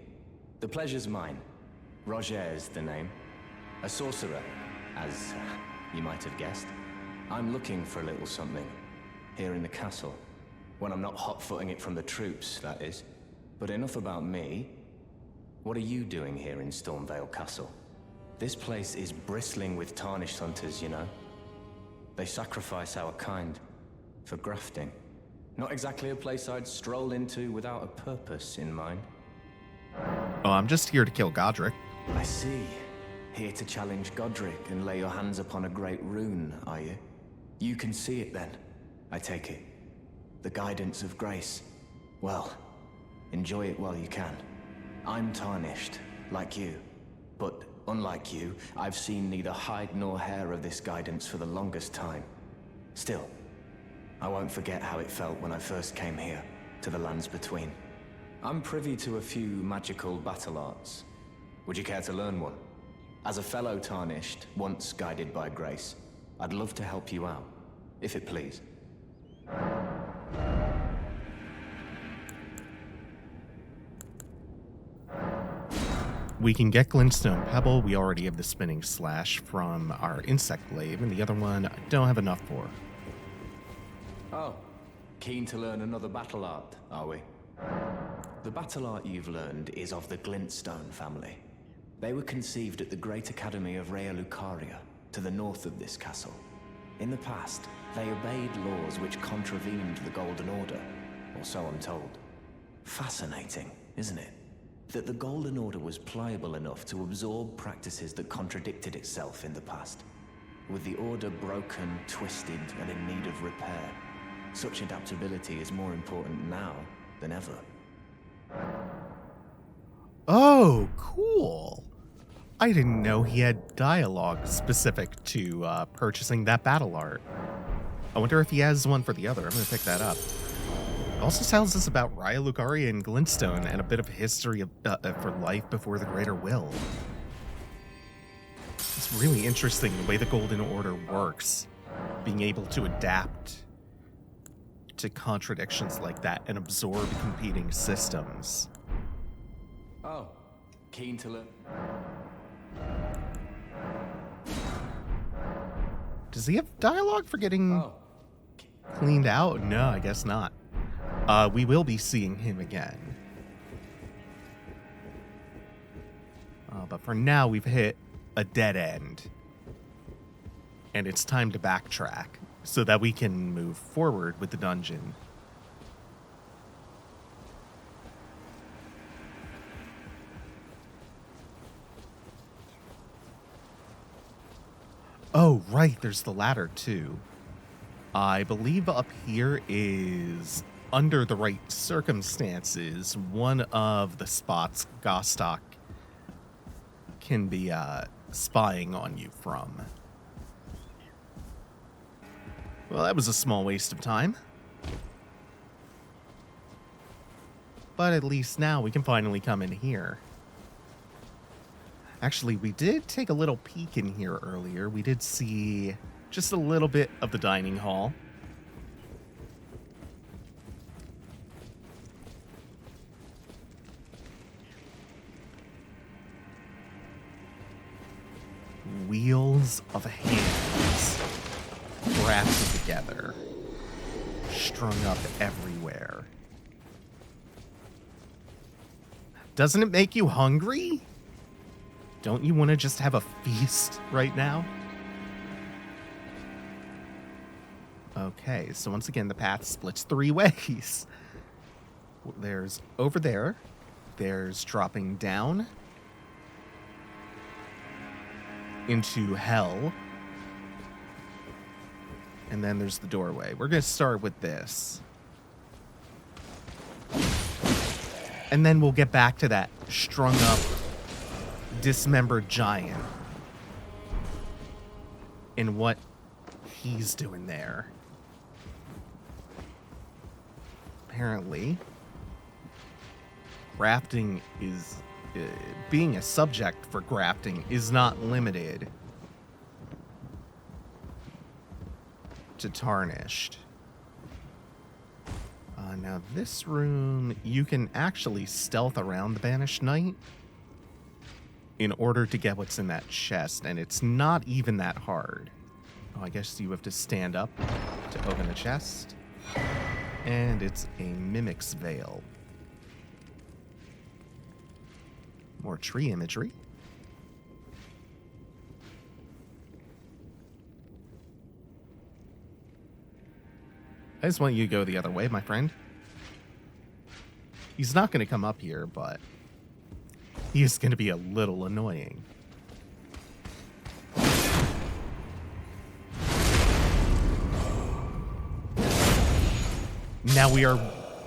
The pleasure's mine. Rogier is the name. A sorcerer, as you might have guessed. I'm looking for a little something here in the castle. When I'm not hot-footing it from the troops, that is. But enough about me. What are you doing here in Stormveil Castle? This place is bristling with tarnished hunters, you know. They sacrifice our kind for grafting. Not exactly a place I'd stroll into without a purpose in mind.
Oh, I'm just here to kill Godric.
I see. Here to challenge Godric and lay your hands upon a great rune, are you? You can see it then, I take it. The guidance of grace. Well, enjoy it while you can. I'm tarnished, like you. But unlike you, I've seen neither hide nor hair of this guidance for the longest time. Still, I won't forget how it felt when I first came here, to the lands between. I'm privy to a few magical battle arts. Would you care to learn one? As a fellow Tarnished, once guided by grace, I'd love to help you out, if it please.
We can get Glintstone Pebble. We already have the Spinning Slash from our Insect Glaive, and the other one I don't have enough for.
Oh, keen to learn another battle art, are we? The battle art you've learned is of the Glintstone family. They were conceived at the Great Academy of Rea Lucaria, to the north of this castle. In the past, they obeyed laws which contravened the Golden Order, or so I'm told. Fascinating, isn't it? That the Golden Order was pliable enough to absorb practices that contradicted itself in the past. With the Order broken, twisted, and in need of repair, such adaptability is more important now than ever.
Oh, cool. I didn't know he had dialogue specific to purchasing that battle art. I wonder if he has one for the other. I'm going to pick that up. It also tells us about Rea Lucaria and Glintstone and a bit of history of, for life before the Greater Will. It's really interesting the way the Golden Order works, being able to adapt to contradictions like that and absorb competing systems.
Oh, keen to learn.
Does he have dialogue for getting cleaned out? No, I guess not. We will be seeing him again. But for now, we've hit a dead end. And it's time to backtrack so that we can move forward with the dungeon. Oh, right, there's the ladder, too. I believe up here is, under the right circumstances, one of the spots Gostock can be spying on you from. Well, that was a small waste of time. But at least now we can finally come in here. Actually, we did take a little peek in here earlier. We did see just a little bit of the dining hall. Wheels of hands grafted together, strung up everywhere. Doesn't it make you hungry? Don't you want to just have a feast right now? Okay, so once again, the path splits 3 ways. There's over there. There's dropping down into hell. And then there's the doorway. We're going to start with this. And then we'll get back to that strung up, dismembered giant and what he's doing there. Apparently, grafting is being a subject for grafting is not limited to tarnished. Now this room, you can actually stealth around the Banished Knight in order to get what's in that chest, and it's not even that hard. Oh, I guess you have to stand up to open the chest. And it's a Mimic's Veil. More tree imagery. I just want you to go the other way, my friend. He's not going to come up here, but he is going to be a little annoying. Now we are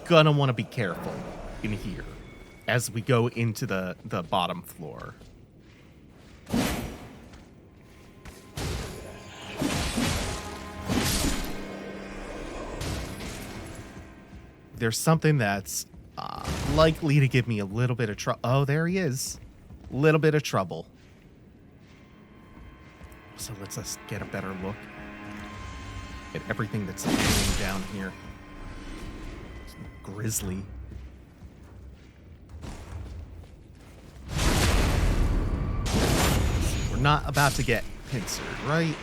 going to want to be careful in here as we go into the bottom floor. There's something that's likely to give me a little bit of trouble. Oh, there he is. Little bit of trouble. So let's just get a better look at everything that's hanging down here. It's grisly. We're not about to get pincered, right?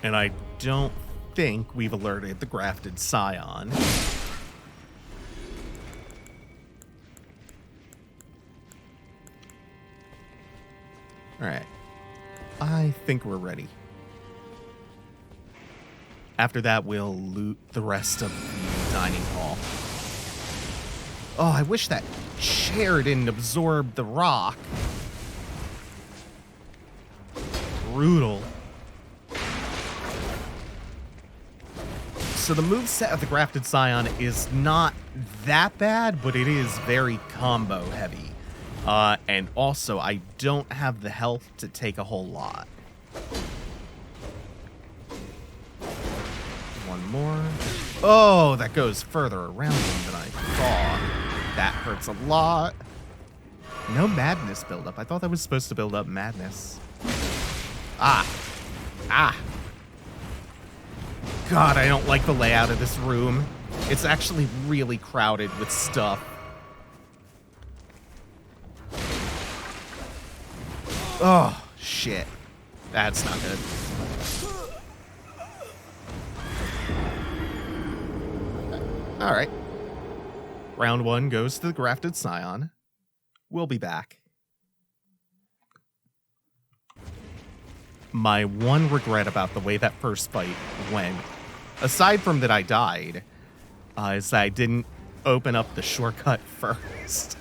And I don't think we've alerted the grafted scion. Alright. I think we're ready. After that, we'll loot the rest of the dining hall. Oh, I wish that chair didn't absorb the rock. Brutal. So the moveset of the Grafted Scion is not that bad, but it is very combo heavy. And also, I don't have the health to take a whole lot. One more. Oh, that goes further around him than I thought. That hurts a lot. No madness buildup. I thought that was supposed to build up madness. Ah. God, I don't like the layout of this room. It's actually really crowded with stuff. Oh, shit. That's not good. All right. Round 1 goes to the Grafted Scion. We'll be back. My one regret about the way that first fight went, aside from that I died, is that I didn't open up the shortcut first.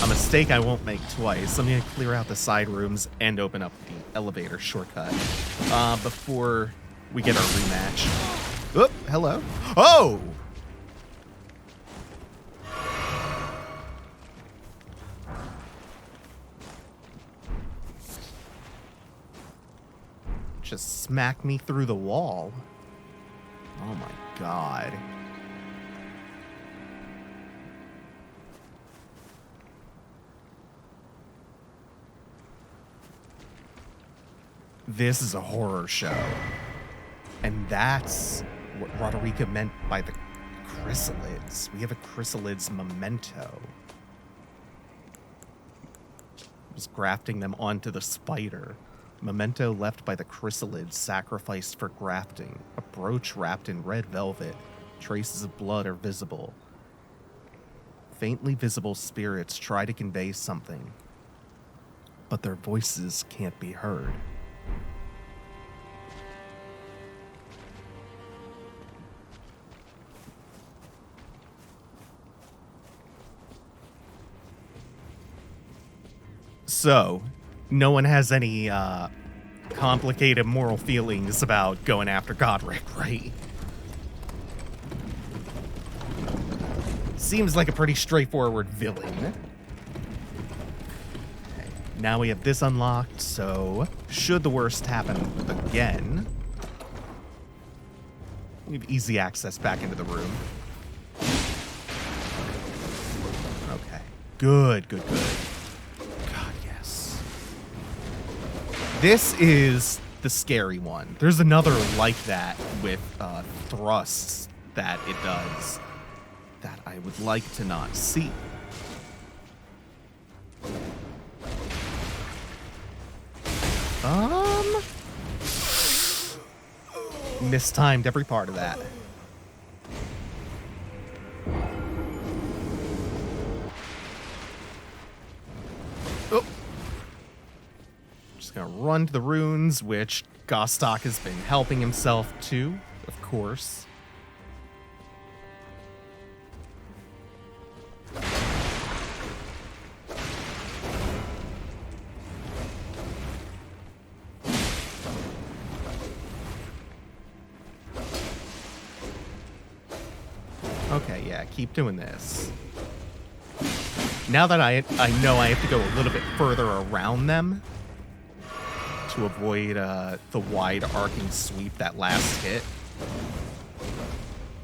A mistake I won't make twice. I'm going to clear out the side rooms and open up the elevator shortcut before we get our rematch. Oh, hello. Oh! Just smack me through the wall. Oh my god. This is a horror show. And that's what Roderica meant by the chrysalids. We have a chrysalids memento. I was grafting them onto the spider. Memento left by the chrysalids sacrificed for grafting. A brooch wrapped in red velvet. Traces of blood are visible. Faintly visible spirits try to convey something, but their voices can't be heard. So, no one has any complicated moral feelings about going after Godric, right? Seems like a pretty straightforward villain. Okay, now we have this unlocked, so should the worst happen again, we have easy access back into the room. Okay, good. This is the scary one. There's another like that with thrusts that it does that I would like to not see. Mistimed every part of that. Oh. Just gonna run to the runes, which Gostok has been helping himself to, of course. Okay, yeah, keep doing this. Now that I know I have to go a little bit further around them to avoid the wide arcing sweep that last hit.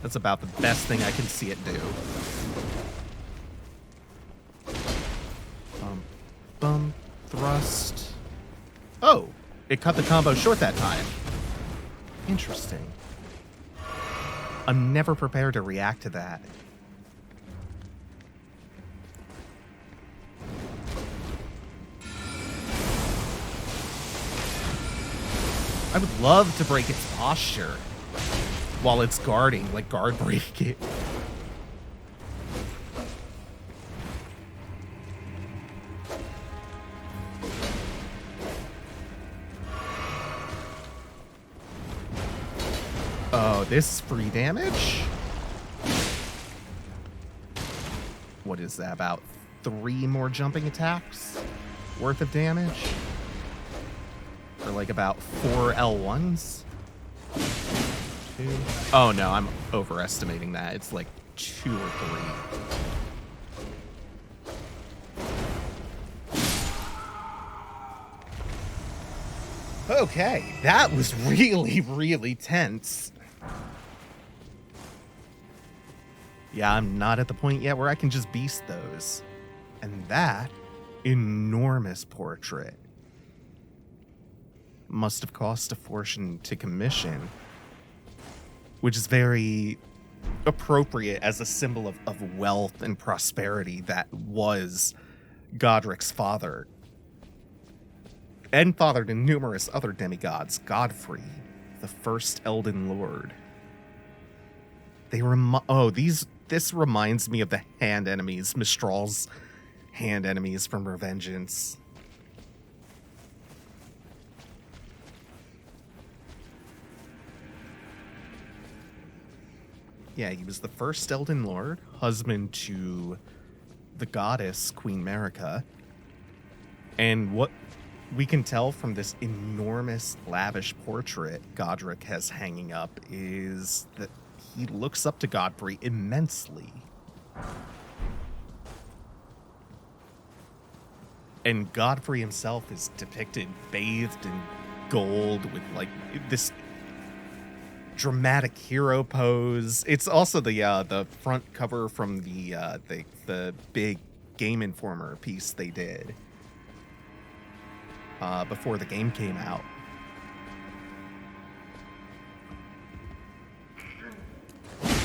That's about the best thing I can see it do. Bum, thrust. Oh, it cut the combo short that time. Interesting. I'm never prepared to react to that. I would love to break its posture while it's guarding, like guard break it. Oh, this is free damage? What is that, about 3 more jumping attacks worth of damage? Or like about 4 L1s? 2. Oh no, I'm overestimating that. It's like 2 or 3. Okay, that was really, really tense. Yeah, I'm not at the point yet where I can just beast those. And that enormous portrait must have cost a fortune to commission, which is very appropriate as a symbol of wealth and prosperity that was Godric's father. And father to numerous other demigods. Godfrey, the first Elden Lord. This reminds me of the hand enemies, Mistral's hand enemies from Revengeance. Yeah, he was the first Elden Lord, husband to the goddess Queen Marika. And what we can tell from this enormous, lavish portrait Godric has hanging up is that he looks up to Godfrey immensely. And Godfrey himself is depicted bathed in gold with like this dramatic hero pose. It's also the front cover from the big Game Informer piece they did before the game came out.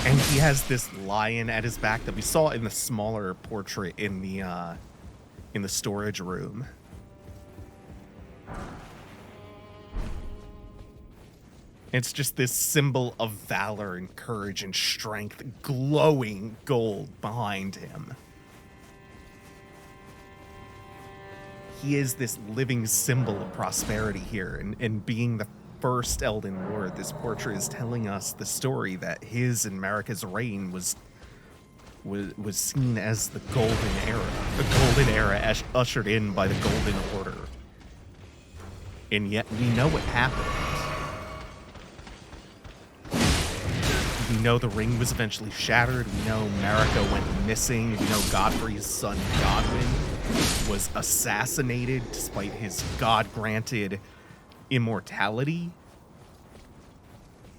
And he has this lion at his back that we saw in the smaller portrait in the storage room. It's just this symbol of valor and courage and strength, glowing gold behind him. He is this living symbol of prosperity here, and being the first Elden Lord, this portrait is telling us the story that his and Marika's reign was seen as the golden era ushered in by the Golden Order. And yet we know what happened. We know the ring was eventually shattered. We know Marika went missing. We know Godfrey's son Godwyn was assassinated despite his God-granted immortality.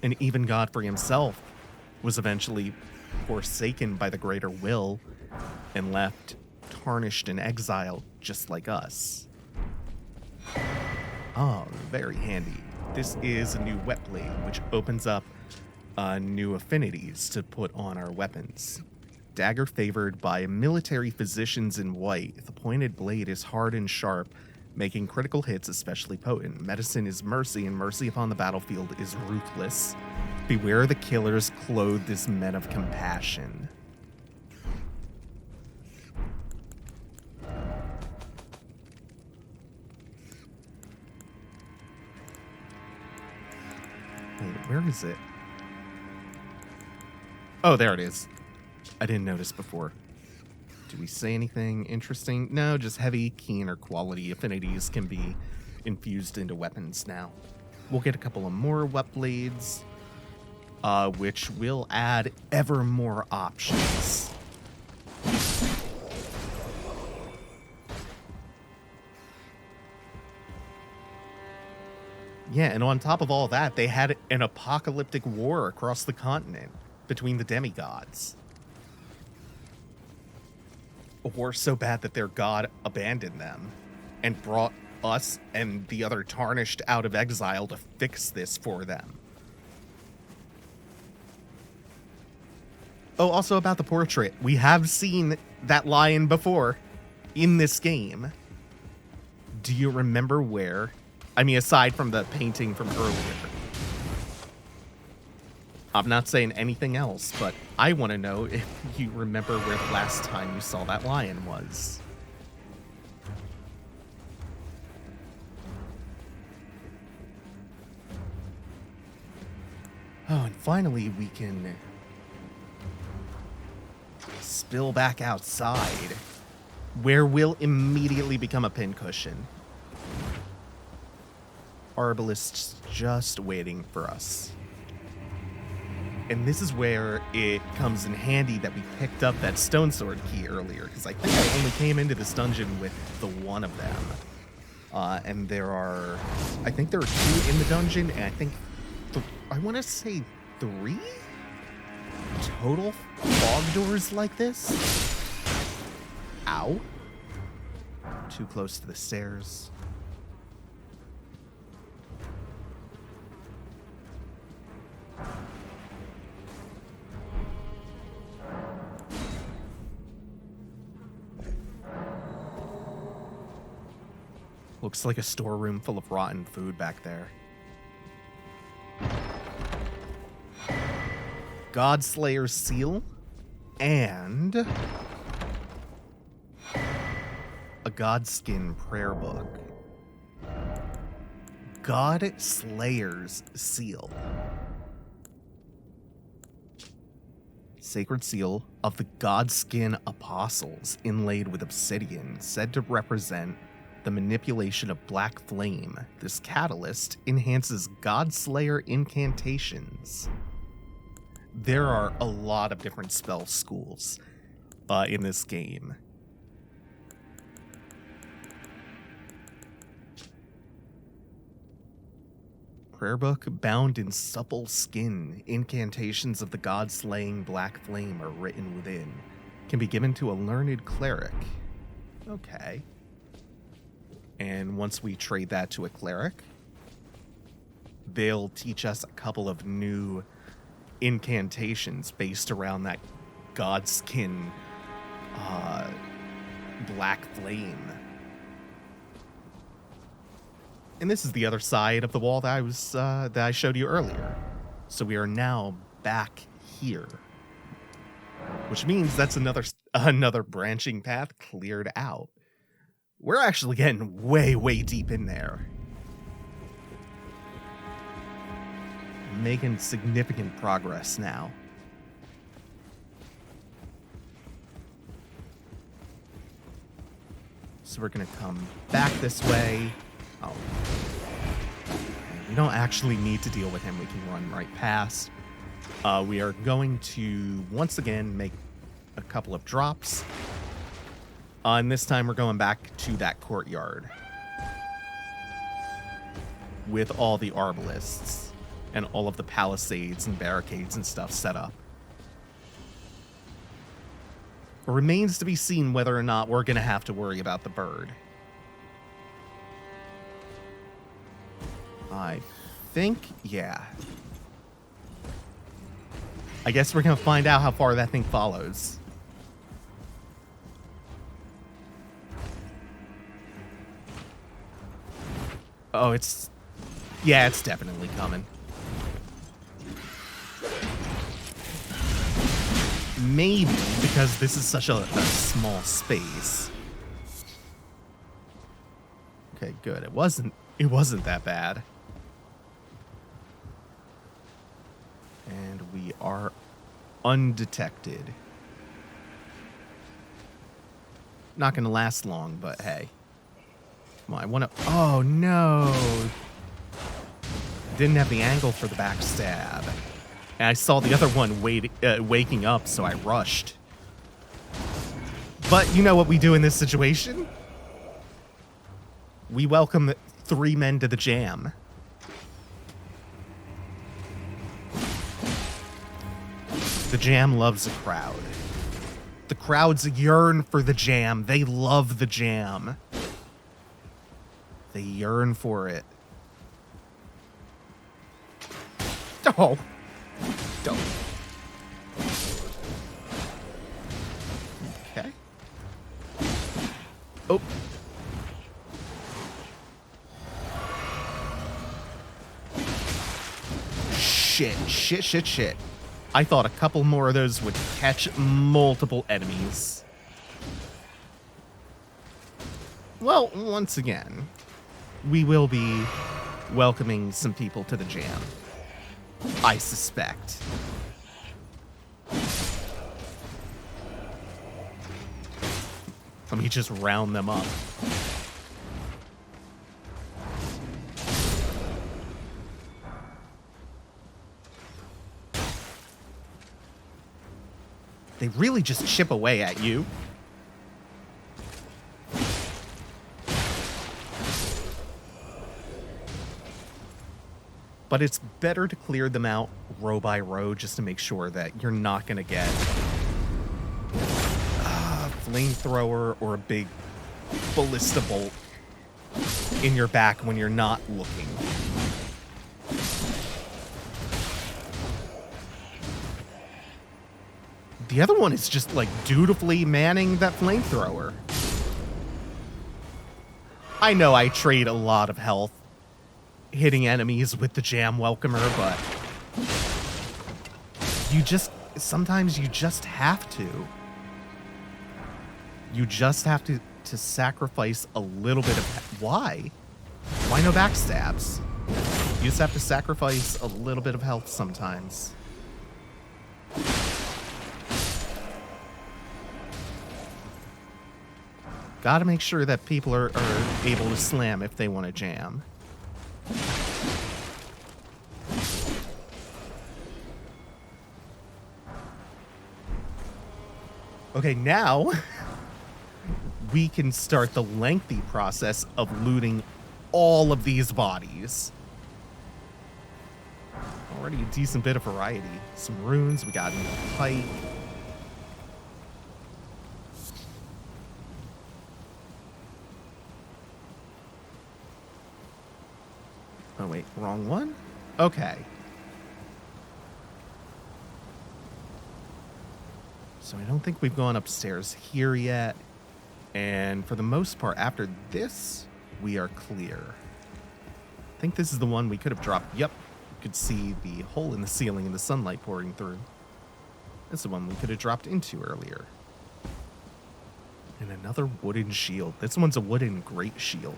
And even Godfrey himself was eventually forsaken by the greater will and left tarnished and exiled just like us. Oh, very handy. This is a new wet blade, which opens up new affinities to put on our weapons. Dagger favored by military physicians in white. The pointed blade is hard and sharp, making critical hits especially potent. Medicine is mercy, and mercy upon the battlefield is ruthless. Beware the killers clothed as men of compassion. Wait, where is it? Oh, there it is. I didn't notice before. Do we say anything interesting? No, just heavy, keen, or quality affinities can be infused into weapons now. We'll get a couple of more wet blades, which will add ever more options. Yeah, and on top of all that, they had an apocalyptic war across the continent between the demigods. A war so bad that their god abandoned them and brought us and the other tarnished out of exile to fix this for them. Oh, also about the portrait. We have seen that lion before in this game. Do you remember where? I mean, aside from the painting from earlier. I'm not saying anything else, but I want to know if you remember where the last time you saw that lion was. Oh, and finally we can spill back outside, where we'll immediately become a pincushion. Arbalist's just waiting for us. And this is where it comes in handy that we picked up that stone sword key earlier, because I think I only came into this dungeon with the one of them. And I think there are 2 in the dungeon, and I think, I want to say 3 total fog doors like this. Ow. Too close to the stairs. Looks like a storeroom full of rotten food back there. Godslayer Seal and a Godskin prayer book. Godslayer's Seal. Sacred seal of the Godskin Apostles, inlaid with obsidian, said to represent the manipulation of black flame. This catalyst enhances Godslayer incantations. There are a lot of different spell schools in this game. Prayer book bound in supple skin. Incantations of the god-slaying black flame are written within. Can be given to a learned cleric. Okay. And once we trade that to a cleric, they'll teach us a couple of new incantations based around that godskin black flame. And this is the other side of the wall that I showed you earlier. So we are now back here, which means that's another branching path cleared out. We're actually getting way deep in there. Making significant progress now. So we're gonna come back this way. Oh. We don't actually need to deal with him. We can run right past. We are going to, once again, make a couple of drops. And this time we're going back to that courtyard with all the arbalists and all of the palisades and barricades and stuff set up. It remains to be seen whether or not we're going to have to worry about the bird. I think, yeah. I guess we're going to find out how far that thing follows. Oh, it's definitely coming. Maybe because this is such a small space. Okay, good. It wasn't that bad. And we are undetected. Not gonna last long, but hey. Come on, I wanna... Oh, no! Didn't have the angle for the backstab. And I saw the other one waking up, so I rushed. But you know what we do in this situation? We welcome 3 men to the jam. The jam loves a crowd. The crowds yearn for the jam. They love the jam. They yearn for it. Oh. Don't. Okay. Oh. Shit. I thought a couple more of those would catch multiple enemies. Well, once again, we will be welcoming some people to the jam. I suspect. Let me just round them up. They really just chip away at you. But it's better to clear them out row by row just to make sure that you're not going to get a flamethrower or a big ballista bolt in your back when you're not looking. The other one is just like dutifully manning that flamethrower. I know I trade a lot of health hitting enemies with the jam welcomer, but sometimes you just have to. You just have to sacrifice a little bit of... Why? Why no backstabs? You just have to sacrifice a little bit of health sometimes. Gotta make sure that people are able to slam if they want to jam. Okay, now we can start the lengthy process of looting all of these bodies. Already a decent bit of variety. Some runes, we got a new pike. Oh wait, wrong one? Okay. So I don't think we've gone upstairs here yet. And for the most part, after this, we are clear. I think this is the one we could have dropped. Yep. You could see the hole in the ceiling and the sunlight pouring through. That's the one we could have dropped into earlier. And another wooden shield. This one's a wooden great shield.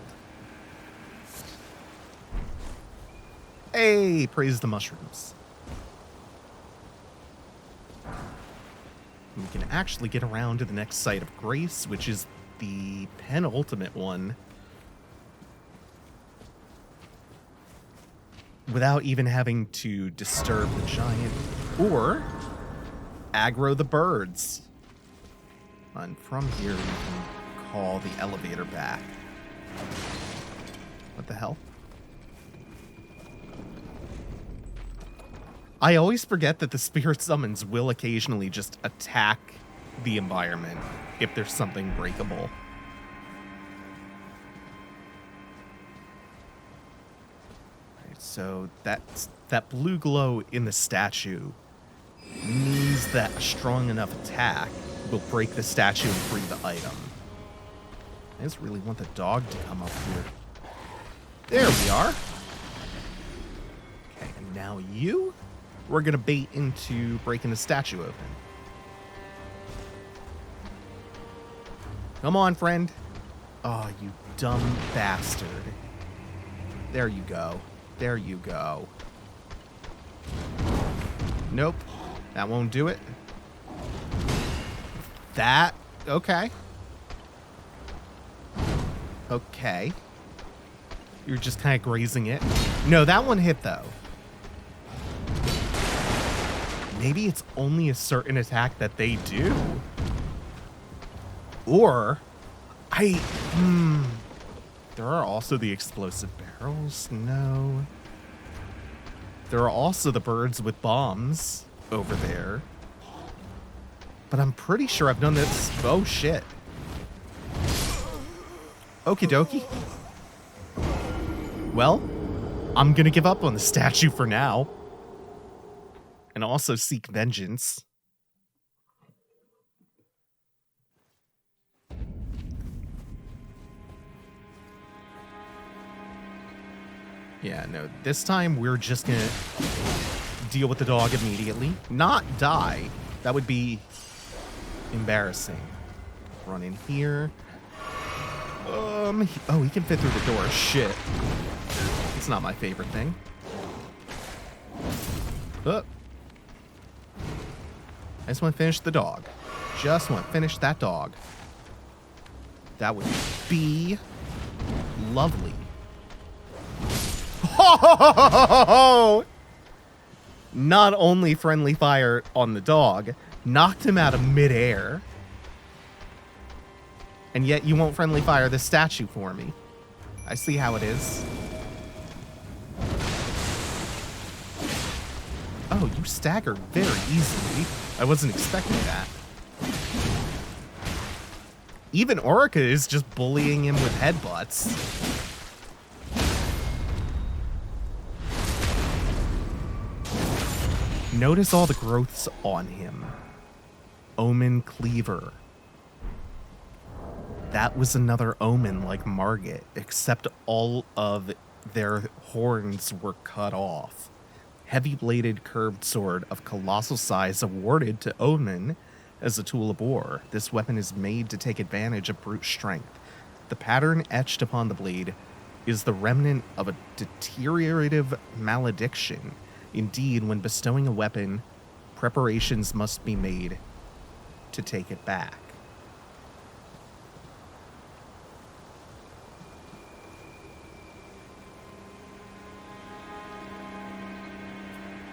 Hey, praise the mushrooms. We can actually get around to the next site of grace, which is the penultimate one, without even having to disturb the giant or aggro the birds. And from here, we can call the elevator back. What the hell? I always forget that the spirit summons will occasionally just attack the environment if there's something breakable. Right, so that blue glow in the statue means that a strong enough attack will break the statue and free the item. I just really want the dog to come up here. There we are. Okay, and now you... We're going to bait into breaking the statue open. Come on, friend. Oh, you dumb bastard. There you go. There you go. Nope. That won't do it. That... Okay. Okay. You're just kind of grazing it. No, that one hit, though. Maybe it's only a certain attack that they do. Or, there are also the explosive barrels. No. There are also the birds with bombs over there. But I'm pretty sure I've done this. Oh, shit. Okie dokie. Well, I'm gonna give up on the statue for now. And also seek vengeance. Yeah, no, this time we're just gonna deal with the dog immediately. Not die. That would be embarrassing. Run in here. Oh, he can fit through the door. Shit. It's not my favorite thing. I just want to finish the dog. Just want to finish that dog. That would be lovely. Oh! Not only friendly fire on the dog, knocked him out of midair. And yet you won't friendly fire the statue for me. I see how it is. Oh, you staggered very easily. I wasn't expecting that. Even Orica is just bullying him with headbutts. Notice all the growths on him. Omen Cleaver. That was another omen like Margit, except all of their horns were cut off. Heavy-bladed curved sword of colossal size awarded to Omen as a tool of war. This weapon is made to take advantage of brute strength. The pattern etched upon the blade is the remnant of a deteriorative malediction. Indeed, when bestowing a weapon, preparations must be made to take it back.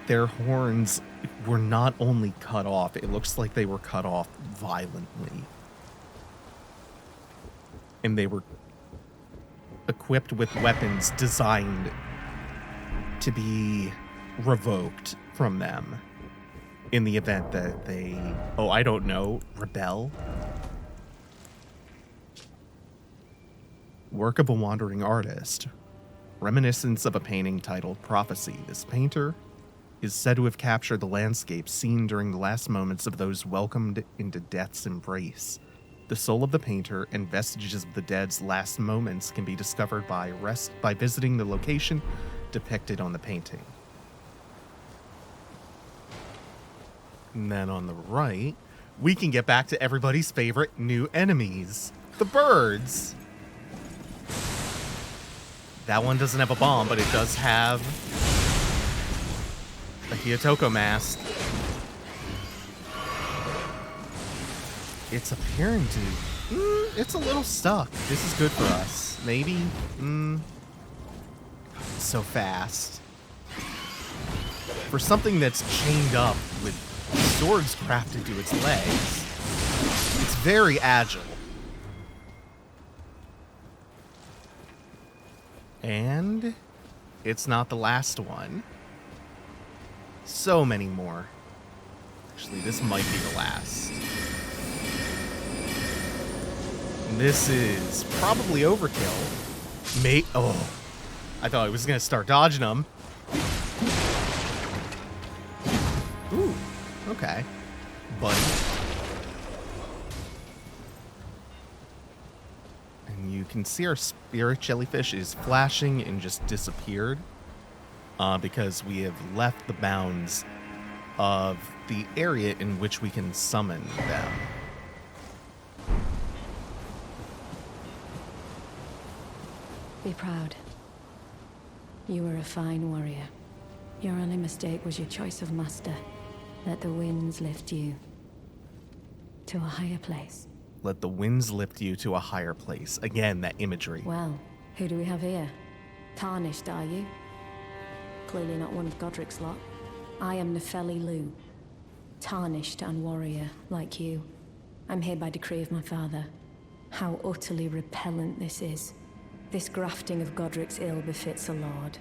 Their horns were not only cut off, it looks like they were cut off violently. And they were equipped with weapons designed to be revoked from them in the event that they, I don't know, rebel. Work of a wandering artist. Reminiscence of a painting titled Prophecy. This painter is said to have captured the landscape seen during the last moments of those welcomed into death's embrace. The soul of the painter and vestiges of the dead's last moments can be discovered by visiting the location depicted on the painting. And then on the right, we can get back to everybody's favorite new enemies, the birds. That one doesn't have a bomb, but it does have a Hyotoko mask. It's appearing to... it's a little stuck. This is good for us. Maybe? So fast. For something that's chained up with swords crafted to its legs, it's very agile. And it's not the last one. So many more. Actually, this might be the last. And this is probably overkill. I thought I was going to start dodging them. Ooh, okay. Buddy. And you can see our spirit jellyfish is flashing and just disappeared. Because we have left the bounds of the area in which we can summon them.
Be proud. You were a fine warrior. Your only mistake was your choice of master. Let the winds lift you to a higher place.
Let the winds lift you to a higher place. Again, that imagery.
Well, who do we have here? Tarnished, are you? Clearly not one of Godric's lot. I am Nepheli Loux. Tarnished and warrior, like you. I'm here by decree of my father. How utterly repellent this is. This grafting of Godric's ill befits a lord.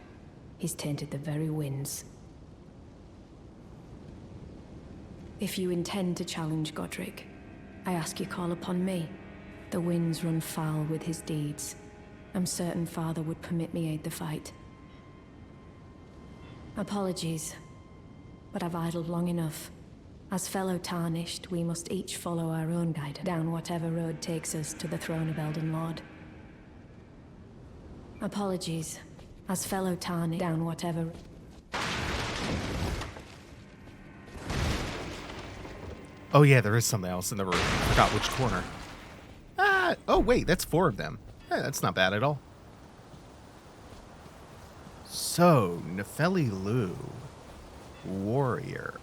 He's tainted the very winds. If you intend to challenge Godric, I ask you call upon me. The winds run foul with his deeds. I'm certain father would permit me aid the fight. Apologies, but I've idled long enough. As fellow Tarnished, we must each follow our own guidance down whatever road takes us to the throne of Elden Lord. Apologies, as fellow Tarnished, down whatever...
Oh yeah, there is something else in the room. I forgot which corner. Oh wait, that's 4 of them. That's not bad at all. So, Nepheli Loux. warrior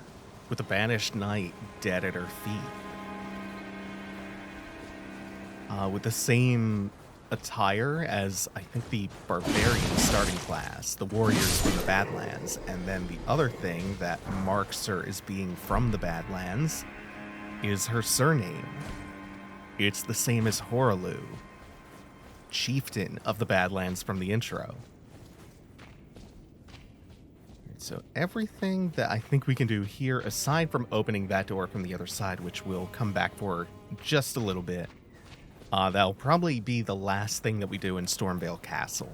with a banished knight dead at her feet. With the same attire as, I think, the barbarian starting class, the warriors from the Badlands. And then the other thing that marks her as being from the Badlands is her surname. It's the same as Horaloo, chieftain of the Badlands from the intro. So everything that I think we can do here, aside from opening that door from the other side, which we'll come back for just a little bit, that'll probably be the last thing that we do in Stormveil Castle.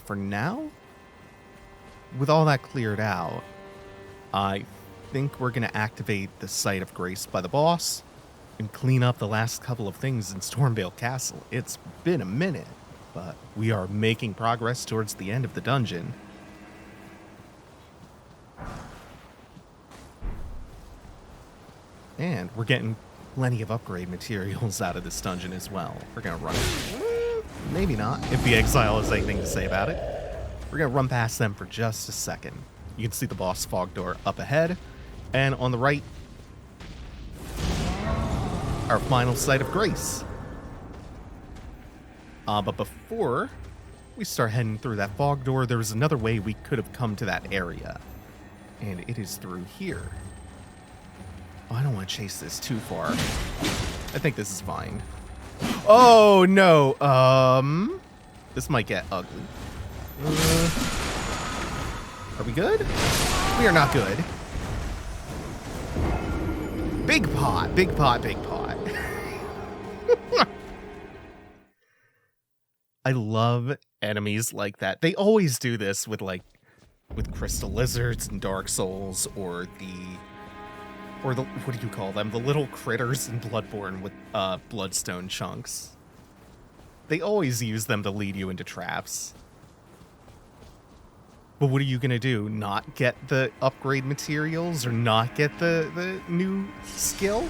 For now, with all that cleared out, I think we're going to activate the Site of Grace by the boss and clean up the last couple of things in Stormveil Castle. It's been a minute, but we are making progress towards the end of the dungeon. And we're getting plenty of upgrade materials out of this dungeon as well. We're going to run. Maybe not, if the Exile has anything to say about it. We're going to run past them for just a second. You can see the boss fog door up ahead. And on the right, our final Site of Grace. But before we start heading through that fog door, there was another way we could have come to that area. And it is through here. Oh, I don't want to chase this too far. I think this is fine. Oh, no. This might get ugly. Are we good? We are not good. Big pot, big pot, big pot. I love enemies like that. They always do this with crystal lizards and Dark Souls, or the what do you call them? The little critters in Bloodborne with bloodstone chunks. They always use them to lead you into traps. But what are you gonna do? Not get the upgrade materials or not get the new skill?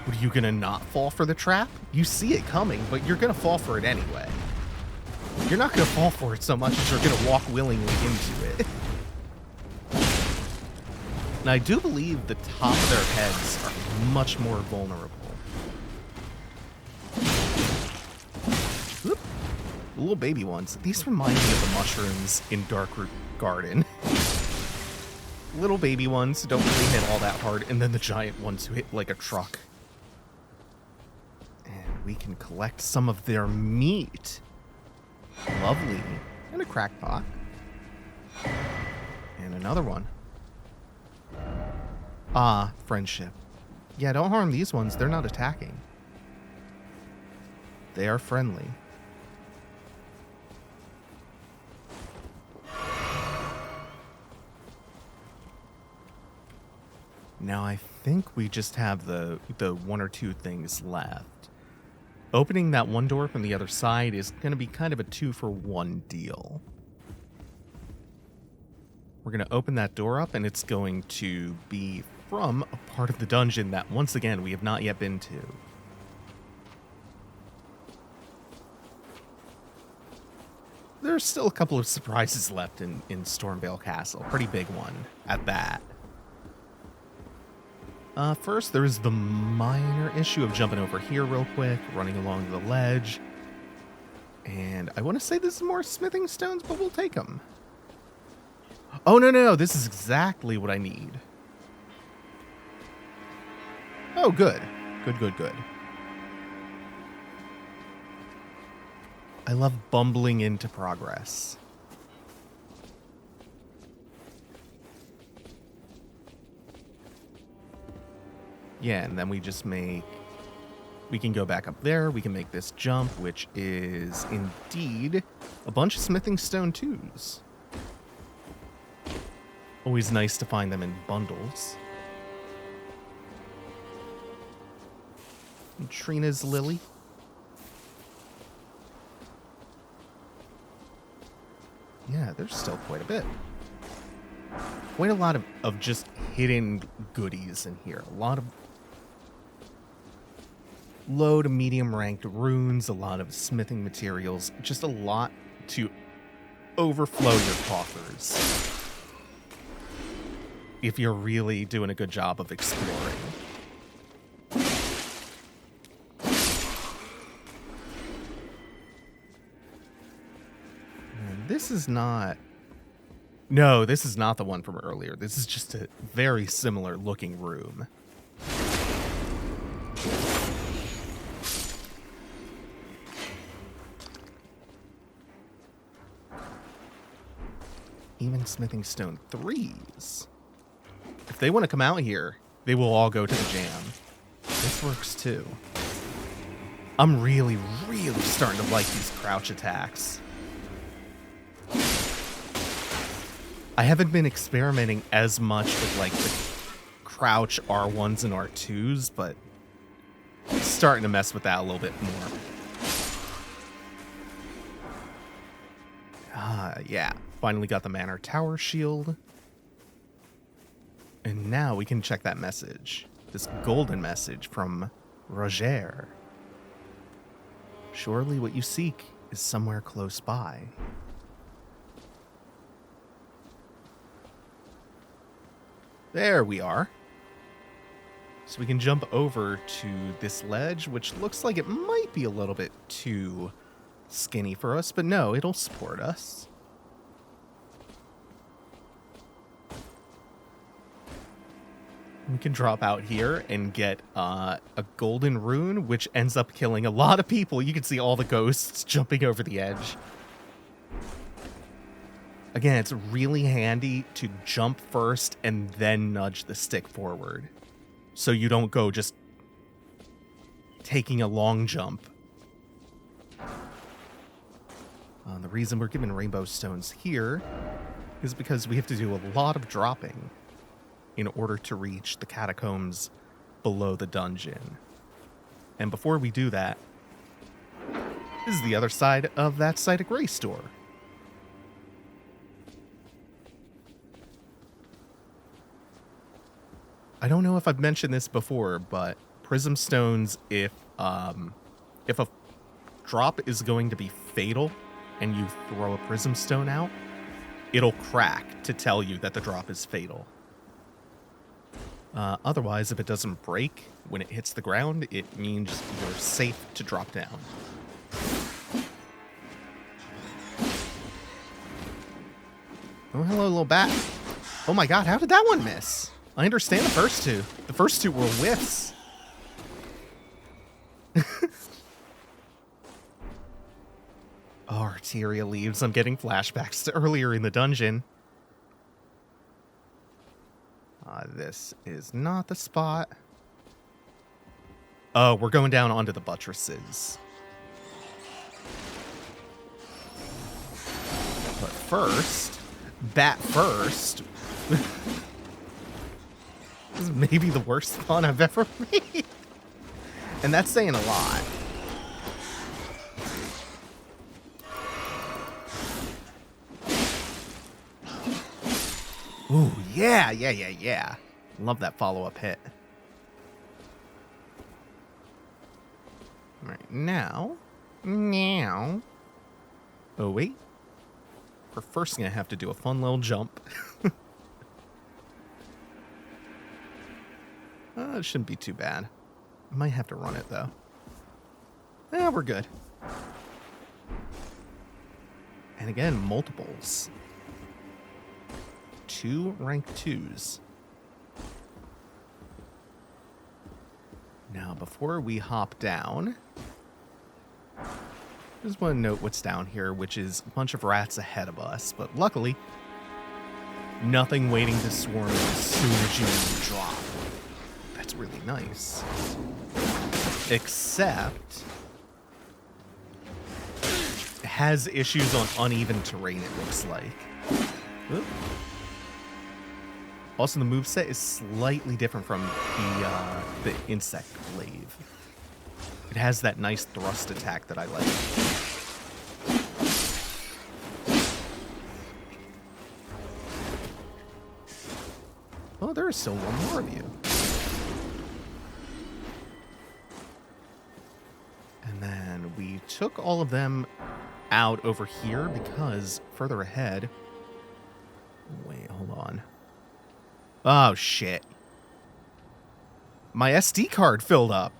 What are you gonna not fall for the trap? You see it coming, but you're gonna fall for it anyway. You're not gonna fall for it so much as you're gonna walk willingly into it. And I do believe the top of their heads are much more vulnerable. Whoop. The little baby ones. These remind me of the mushrooms in Darkroot Garden. Little baby ones who don't really hit all that hard, and then the giant ones who hit like a truck. And we can collect some of their meat. Lovely. And a crackpot. And another one. Ah, friendship. Yeah, don't harm these ones. They're not attacking. They are friendly. Now I think we just have the one or two things left. Opening that one door from the other side is going to be kind of a 2-for-1 deal. We're going to open that door up, and it's going to be from a part of the dungeon that, once again, we have not yet been to. There's still a couple of surprises left in Stormveil Castle. Pretty big one at that. First, there's the minor issue of jumping over here real quick, running along the ledge. And I want to say this is more smithing stones, but we'll take them. Oh, no. This is exactly what I need. Oh, good. Good. I love bumbling into progress. Yeah, and then we just make... We can go back up there. We can make this jump, which is indeed a bunch of smithing stone twos. Always nice to find them in bundles. And Trina's lily. Yeah, there's still quite a bit. Quite a lot of just hidden goodies in here. A lot of low to medium ranked runes, a lot of smithing materials, just a lot to overflow your coffers. if you're really doing a good job of exploring. And this is not... No, this is not the one from earlier. This is just a very similar looking room. Even smithing stone 3s. If they want to come out here, they will all go to the jam. This works too. I'm really, really starting to like these crouch attacks. I haven't been experimenting as much with like the crouch R1s and R2s, but it's starting to mess with that a little bit more. Yeah. Finally got the Manor Tower shield. And now we can check that message. This golden message from Rogier. Surely what you seek is somewhere close by. There we are. So we can jump over to this ledge, which looks like it might be a little bit too skinny for us, but no, it'll support us. We can drop out here and get a golden rune, which ends up killing a lot of people. You can see all the ghosts jumping over the edge. Again, it's really handy to jump first and then nudge the stick forward, so you don't go just taking a long jump. The reason we're given rainbow stones here is because we have to do a lot of dropping in order to reach the catacombs below the dungeon. And before we do that, this is the other side of that Site of Grace door. I don't know if I've mentioned this before, but Prism Stones, if a drop is going to be fatal and you throw a Prism Stone out, it'll crack to tell you that the drop is fatal. Otherwise, if it doesn't break when it hits the ground, it means you're safe to drop down. Oh, hello, little bat. Oh my god, how did that one miss? I understand the first two. The first two were whiffs. Oh, Arteria leaves. I'm getting flashbacks to earlier in the dungeon. This is not the spot. Oh, we're going down onto the buttresses. But first, bat first. This is maybe the worst spawn I've ever made. And that's saying a lot. Ooh, yeah. Love that follow-up hit. All right, now. Oh, wait. We're first going to have to do a fun little jump. It shouldn't be too bad. Might have to run it, though. We're good. And again, multiples. 2 rank 2s. Now, before we hop down, just want to note what's down here, which is a bunch of rats ahead of us. But luckily, nothing waiting to swarm as soon as you drop. That's really nice. Except, it has issues on uneven terrain, it looks like. Oop. Also, the moveset is slightly different from the insect glaive. It has that nice thrust attack that I like. Oh, there is still one more of you. And then we took all of them out over here because further ahead... Wait, hold on. Oh, shit. My SD card filled up,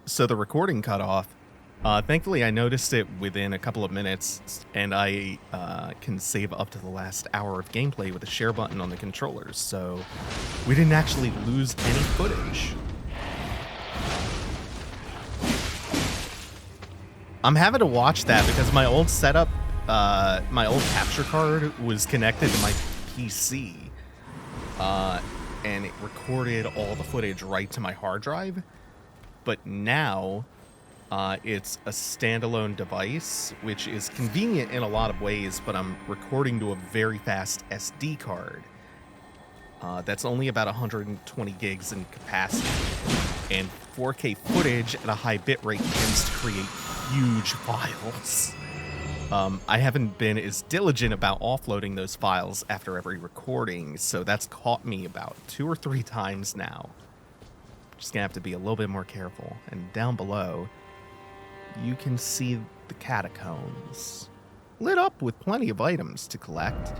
so the recording cut off. Thankfully, I noticed it within a couple of minutes, and I can save up to the last hour of gameplay with the share button on the controllers, so we didn't actually lose any footage. I'm having to watch that because my old setup, my old capture card was connected to my PC, and it recorded all the footage right to my hard drive, but now it's a standalone device, which is convenient in a lot of ways, but I'm recording to a very fast SD card. That's only about 120 gigs in capacity, and 4K footage at a high bitrate tends to create huge files. I haven't been as diligent about offloading those files after every recording, so that's caught me about 2 or 3 times now. Just gonna have to be a little bit more careful. And down below, you can see the catacombs, lit up with plenty of items to collect.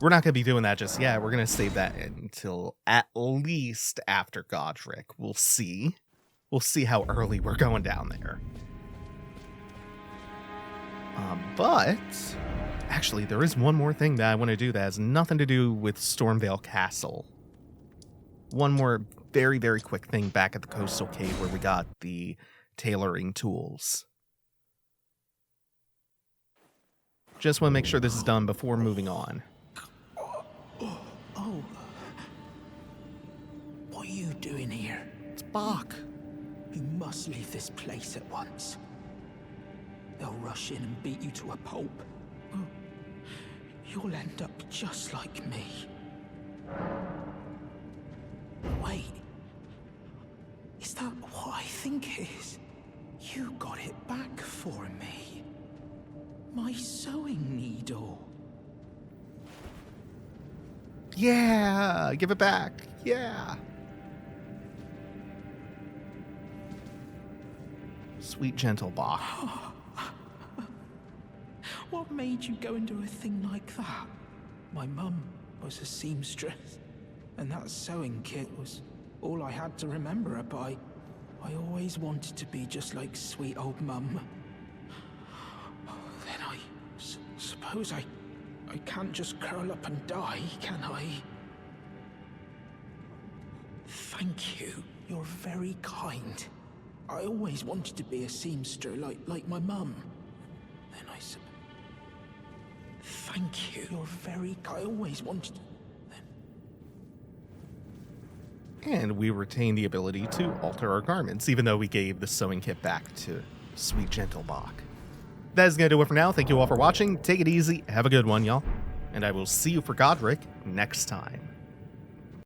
We're not going to be doing that just yet. We're going to save that until at least after Godric. We'll see. We'll see how early we're going down there. But actually, there is one more thing that I want to do that has nothing to do with Stormveil Castle. One more very, very quick thing back at the coastal cave where we got the tailoring tools. Just want to make sure this is done before moving on.
Oh. What are you doing here?
It's Bach.
You must leave this place at once. They'll rush in and beat you to a pulp. Oh, you'll end up just like me. Wait. Is that what I think it is? You got it back for me. My sewing needle.
Yeah, give it back. Yeah. Sweet, gentle Bach.
What made you go and do a thing like that? My mum was a seamstress, and that sewing kit was all I had to remember her by. I always wanted to be just like sweet old mum. Then I suppose I can't just curl up and die, can I? Thank you. You're very kind. I always wanted to be a seamstress like my mum. Then thank you. You're very kind. I always wanted to.
And we retain the ability to alter our garments, even though we gave the sewing kit back to Sweet Gentle Bach. That is going to do it for now. Thank you all for watching. Take it easy. Have a good one, y'all. And I will see you for Godric next time.